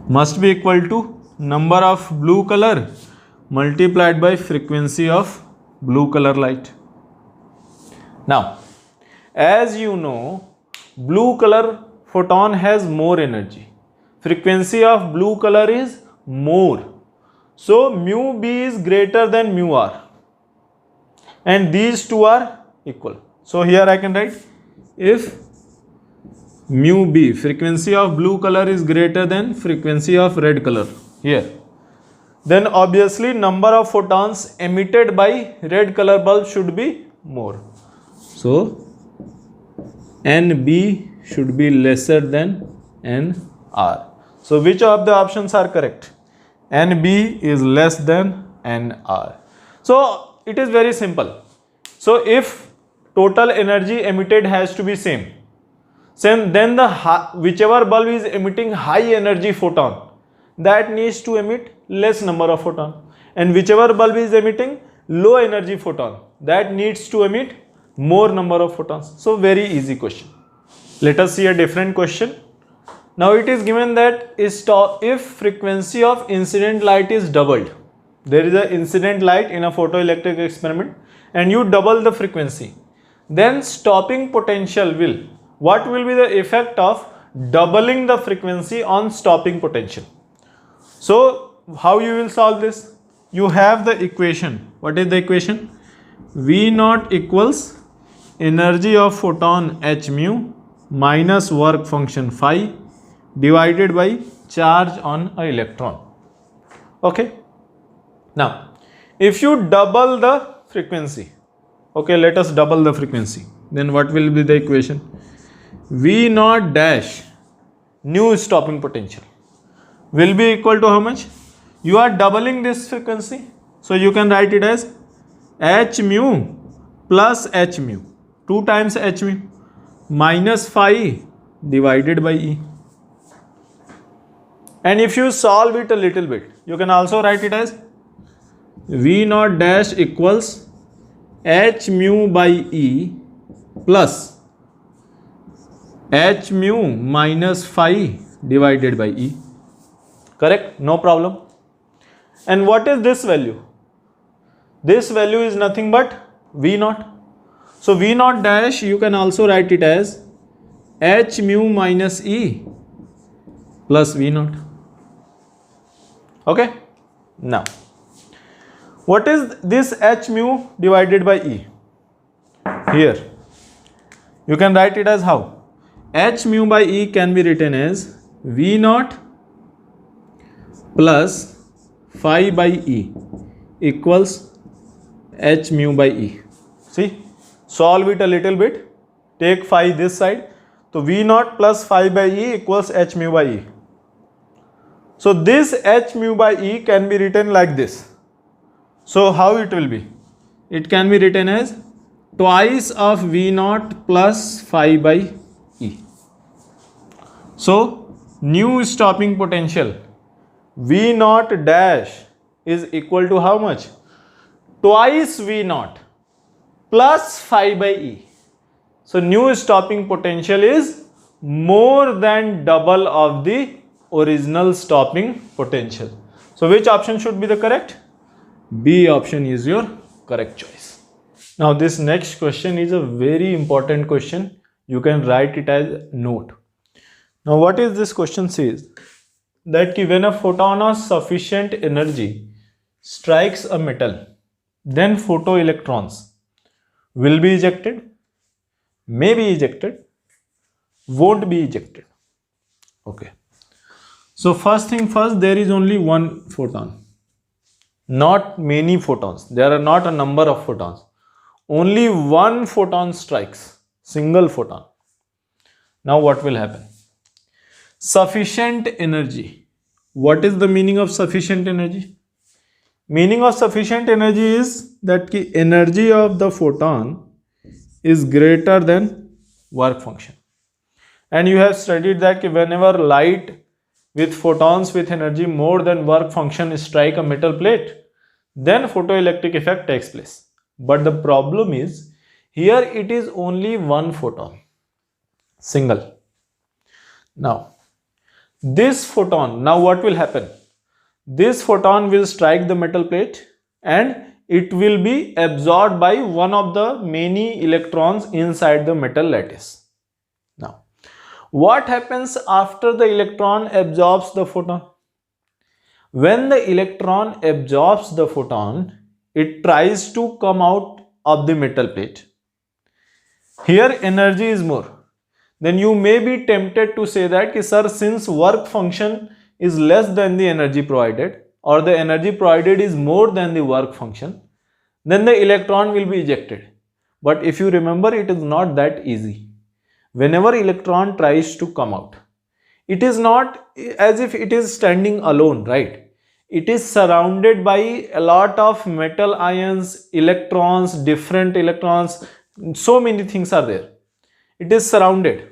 must be equal to number of blue color multiplied by frequency of blue color light. Now, as you know, blue color photon has more energy. Frequency of blue color is more. So, mu B is greater than mu R. And these two are equal. So, here I can write if mu B, frequency of blue color is greater than frequency of red color here, then obviously number of photons emitted by red color bulb should be more. So, NB should be lesser than NR. So, which of the options are correct? NB is less than NR. So, it is very simple. So, if total energy emitted has to be same, then the whichever bulb is emitting high energy photon, that needs to emit less number of photon, and whichever bulb is emitting low energy photon, that needs to emit more number of photons. So, very easy question. Let us see a different question. Now, it is given that if frequency of incident light is doubled, there is an incident light in a photoelectric experiment and you double the frequency, then stopping potential will, what will be the effect of doubling the frequency on stopping potential? So, how you will solve this? You have the equation. What is the equation? V naught equals energy of photon h mu minus work function phi divided by charge on an electron. Okay. Now, if you double the frequency, okay, let us double the frequency, then what will be the equation? V naught dash new stopping potential will be equal to how much? You are doubling this frequency, so you can write it as h mu plus h mu, 2 times h mu minus phi divided by E. And if you solve it a little bit, you can also write it as V naught dash equals h mu by E plus h mu minus phi divided by E. Correct? No problem. And what is this value? This value is nothing but V naught. So, V naught dash you can also write it as h mu minus E plus V naught. Okay? Now, what is this h mu divided by E? Here, you can write it as how? H mu by E can be written as V naught plus phi by E equals h mu by E. See, solve it a little bit. Take phi this side. So, V naught plus phi by E equals h mu by E. So, this h mu by E can be written like this. So, how it will be? It can be written as twice of V naught plus phi by E. So, new stopping potential V naught dash is equal to how much? Twice V naught plus phi by E. So, new stopping potential is more than double of the original stopping potential. So, which option should be the correct? B option is your correct choice. Now, this next question is a very important question. You can write it as note. Now, what is this question says? That when a photon of sufficient energy strikes a metal, then photoelectrons will be ejected, may be ejected, won't be ejected. Okay. So, first thing first, there is only one photon, not many photons. There are not a number of photons. Only one photon strikes, single photon. Now, what will happen? Sufficient energy. What is the meaning of sufficient energy? Meaning of sufficient energy is that the energy of the photon is greater than work function. And you have studied that whenever light with photons with energy more than work function strike a metal plate, then photoelectric effect takes place. But the problem is, here it is only one photon, single. Now, this photon, now what will happen? This photon will strike the metal plate and it will be absorbed by one of the many electrons inside the metal lattice. Now, what happens after the electron absorbs the photon? When the electron absorbs the photon, it tries to come out of the metal plate. Here energy is more. Then you may be tempted to say that, sir, since work function is less than the energy provided, or the energy provided is more than the work function, then the electron will be ejected. But if you remember, it is not that easy. Whenever electron tries to come out, it is not as if it is standing alone, right? It is surrounded by a lot of metal ions, electrons, different electrons, so many things are there. It is surrounded.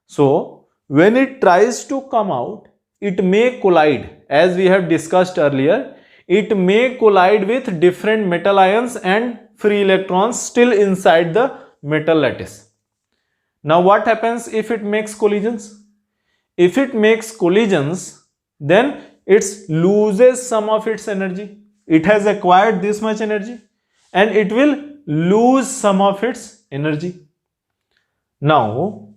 So, when it tries to come out, it may collide, as we have discussed earlier, it may collide with different metal ions and free electrons still inside the metal lattice. Now, what happens if it makes collisions? If it makes collisions, then it loses some of its energy. It has acquired this much energy and it will lose some of its energy. Now,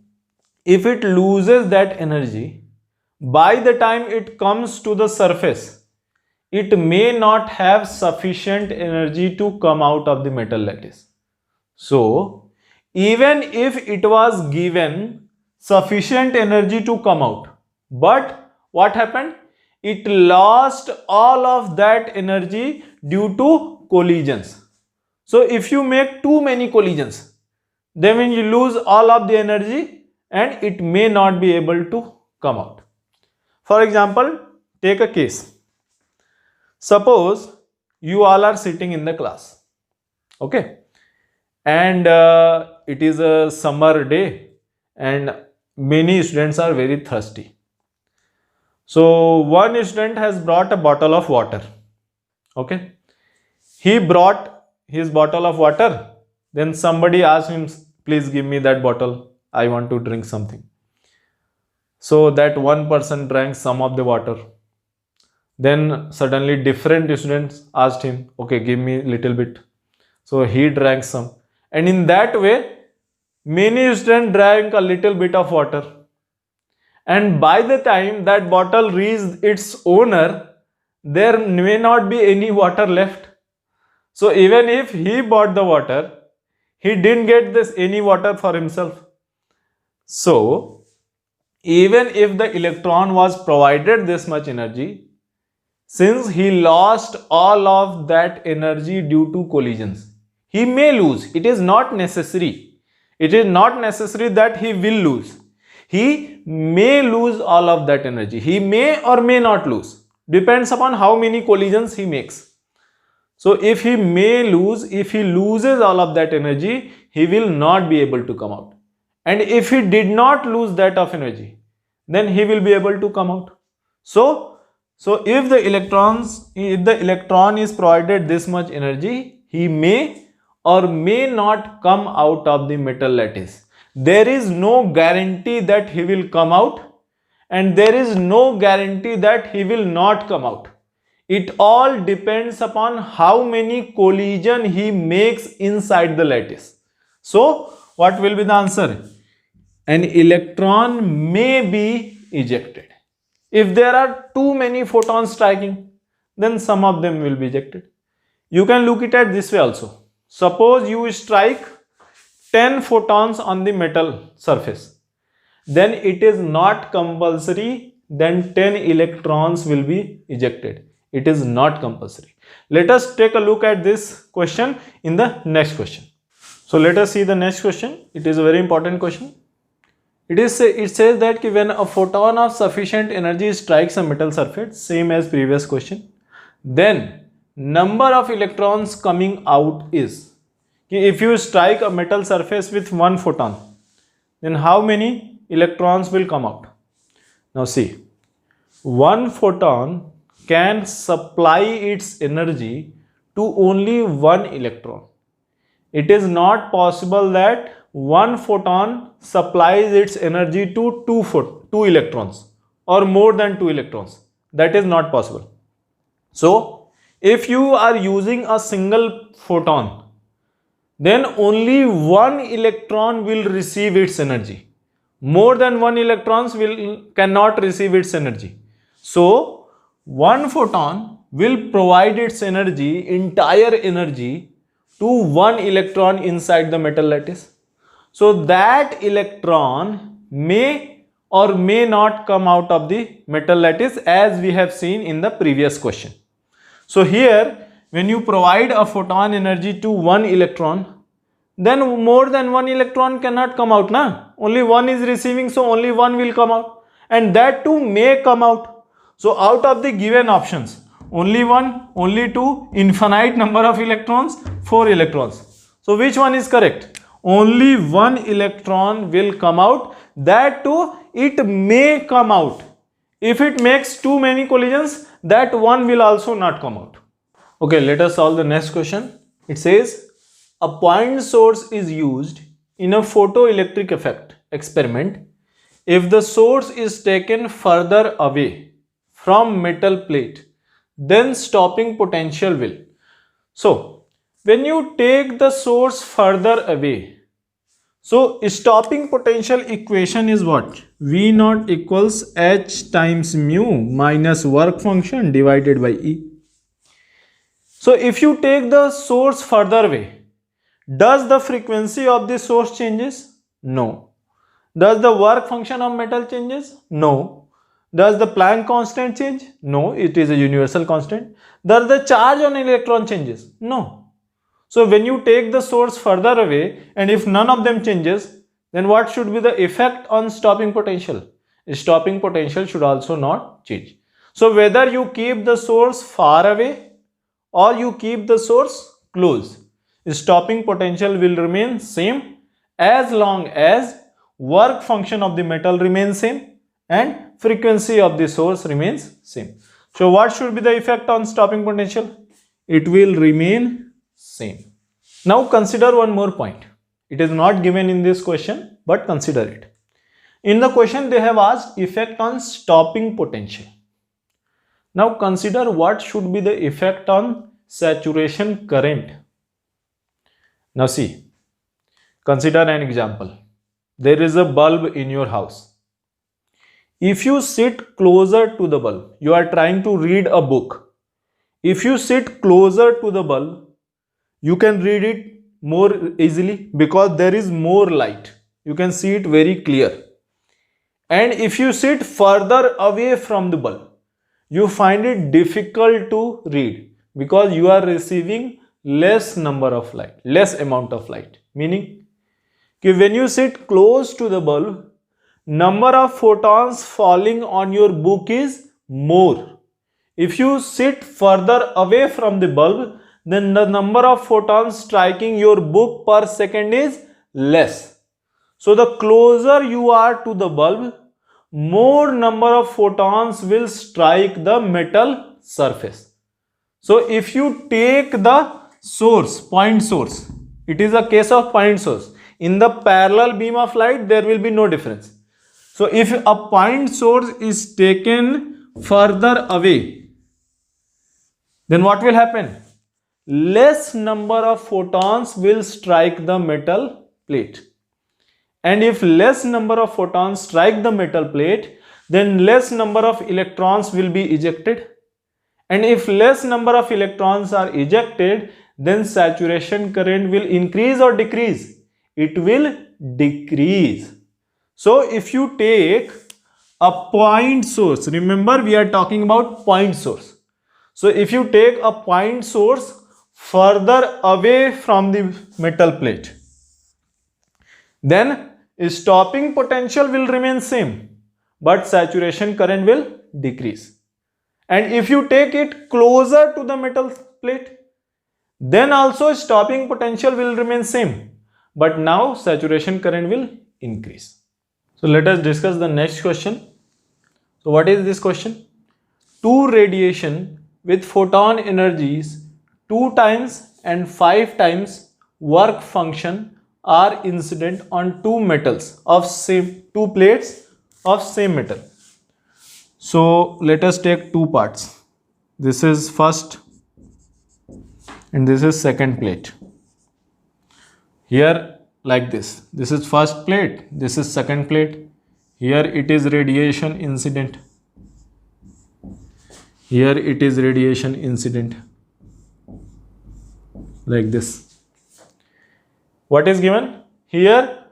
if it loses that energy, by the time it comes to the surface, it may not have sufficient energy to come out of the metal lattice. So, even if it was given sufficient energy to come out, but what happened? It lost all of that energy due to collisions. So, if you make too many collisions, then when you lose all of the energy and it may not be able to come out. For example, take a case. Suppose you all are sitting in the class, okay, and it is a summer day and many students are very thirsty. So one student has brought a bottle of water, okay. He brought his bottle of water, then somebody asked him, please give me that bottle, I want to drink something. So that one person drank some of the water. Then suddenly different students asked him, okay, give me little bit. So he drank some. And in that way, many students drank a little bit of water. And by the time that bottle reached its owner, there may not be any water left. So even if he bought the water, he didn't get any water for himself. So even if the electron was provided this much energy, since he lost all of that energy due to collisions, he may lose. It is not necessary. It is not necessary that he will lose. He may lose all of that energy. He may or may not lose. Depends upon how many collisions he makes. So if he may lose, if he loses all of that energy, he will not be able to come out. And if he did not lose that of energy, then he will be able to come out. So if the electron is provided this much energy, he may or may not come out of the metal lattice. There is no guarantee that he will come out and there is no guarantee that he will not come out. It all depends upon how many collision he makes inside the lattice. So what will be the answer? An electron may be ejected. If there are too many photons striking, then some of them will be ejected. You can look it at this way also. Suppose you strike 10 photons on the metal surface. Then it is not compulsory, then 10 electrons will be ejected. It is not compulsory. Let us take a look at this question in the next question. So let us see the next question. It is a very important question. It says that when a photon of sufficient energy strikes a metal surface, same as previous question, then number of electrons coming out is, if you strike a metal surface with one photon, then how many electrons will come out? Now see, one photon can supply its energy to only one electron. It is not possible that one photon supplies its energy to two electrons or more than two electrons. That is not possible. So, if you are using a single photon, then only one electron will receive its energy. More than one electrons cannot receive its energy. So, one photon will provide its energy, entire energy, to one electron inside the metal lattice. So that electron may or may not come out of the metal lattice, as we have seen in the previous question. So here, when you provide a photon energy to one electron, then more than one electron cannot come out, na? Only one is receiving, so only one will come out, and that too may come out. So out of the given options, only one, only two, infinite number of electrons, 4 electrons. So which one is correct? Only one electron will come out. That too, it may come out. If it makes too many collisions, that one will also not come out. Okay, let us solve the next question. It says, a point source is used in a photoelectric effect experiment if the source is taken further away from metal plate, then stopping potential will. So, when you take the source further away, so stopping potential equation is what? V naught equals H times mu minus work function divided by E. So, if you take the source further away, does the frequency of the source changes? No. Does the work function of metal changes? No. Does the Planck constant change? No, it is a universal constant. Does the charge on electron changes? No. So when you take the source further away and if none of them changes, then what should be the effect on stopping potential? Stopping potential should also not change. So whether you keep the source far away or you keep the source close, stopping potential will remain same as long as work function of the metal remains same and frequency of the source remains same. So what should be the effect on stopping potential? It will remain same. Now consider one more point. It is not given in this question, but consider it. In the question they have asked effect on stopping potential. Now consider what should be the effect on saturation current. Now see, consider an example. There is a bulb in your house. If you sit closer to the bulb, you are trying to read a book. If you sit closer to the bulb, you can read it more easily because there is more light. You can see it very clear. And if you sit further away from the bulb, you find it difficult to read because you are receiving less number of light, less amount of light. Meaning, when you sit close to the bulb, number of photons falling on your book is more. If you sit further away from the bulb, then the number of photons striking your book per second is less. So the closer you are to the bulb, more number of photons will strike the metal surface. So if you take the source, point source, it is a case of point source. In the parallel beam of light, there will be no difference. So if a point source is taken further away, then what will happen? Less number of photons will strike the metal plate. And if less number of photons strike the metal plate, then less number of electrons will be ejected. And if less number of electrons are ejected, then saturation current will increase or decrease? It will decrease. So if you take a point source, remember we are talking about point source. So if you take a point source further away from the metal plate, then stopping potential will remain same, but saturation current will decrease. And if you take it closer to the metal plate, then also stopping potential will remain same, but now saturation current will increase. So let us discuss the next question. So what is this question? Two radiation with photon energies 2 times and 5 times work function are incident on two metals of same, two plates of same metal. So let us take two parts. This is first and this is second plate. Here like this. This is first plate, this is second plate. Here it is radiation incident. Here it is radiation incident. Like this. What is given? Here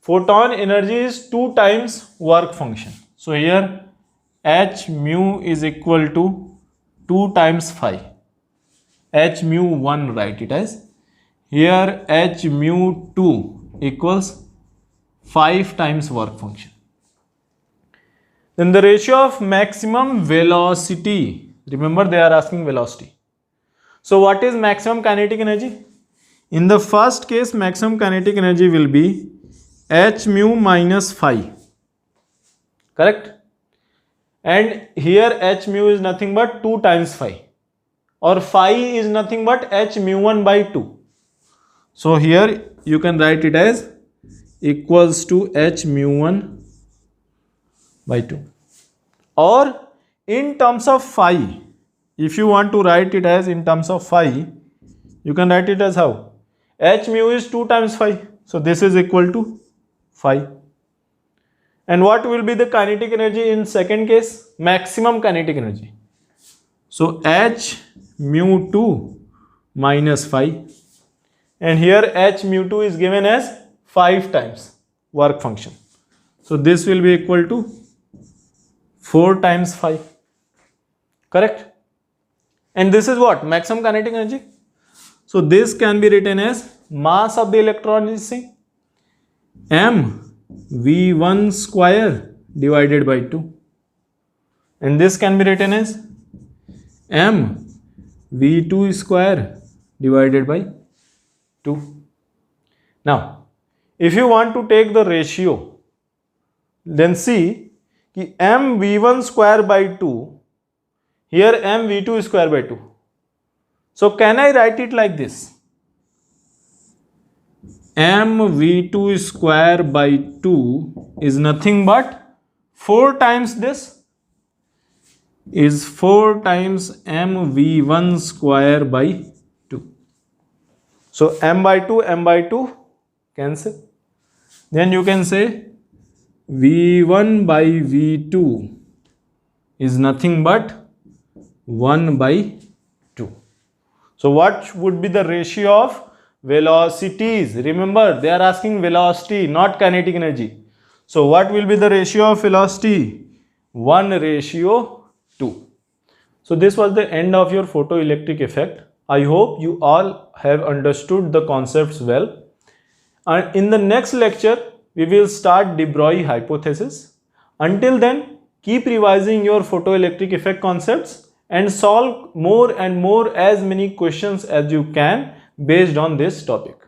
photon energy is 2 times work function. So here h mu is equal to 2 times phi. H mu 1 write it as. Here h mu 2 equals 5 times work function. Then the ratio of maximum velocity. Remember they are asking velocity. So what is maximum kinetic energy? In the first case maximum kinetic energy will be h mu minus phi. Correct? And here h mu is nothing but 2 times phi. Or phi is nothing but h mu 1 by 2. So here you can write it as equals to h mu 1 by 2. Or in terms of phi, if you want to write it as in terms of phi, you can write it as how? H mu is 2 times phi. So this is equal to phi. And what will be the kinetic energy in second case? Maximum kinetic energy. So h mu 2 minus phi. And here h mu 2 is given as 5 times work function. So this will be equal to 4 times phi. Correct? And this is what? Maximum kinetic energy. So this can be written as mass of the electron is m v1 square divided by 2. And this can be written as m v2 square divided by 2. Now, if you want to take the ratio, then see कि m v1 square by 2, here m v2 square by 2. So can I write it like this? M v2 square by 2 is nothing but 4 times this is 4 times m v1 square by 2. So m by 2 cancel. Then you can say v1 by v2 is nothing but 1 by 2. So what would be the ratio of velocities? Remember they are asking velocity, not kinetic energy. So what will be the ratio of velocity? 1:2. So this was the end of your photoelectric effect. I hope you all have understood the concepts well. And in the next lecture, we will start de Broglie hypothesis. Until then, keep revising your photoelectric effect concepts and solve more and more as many questions as you can based on this topic.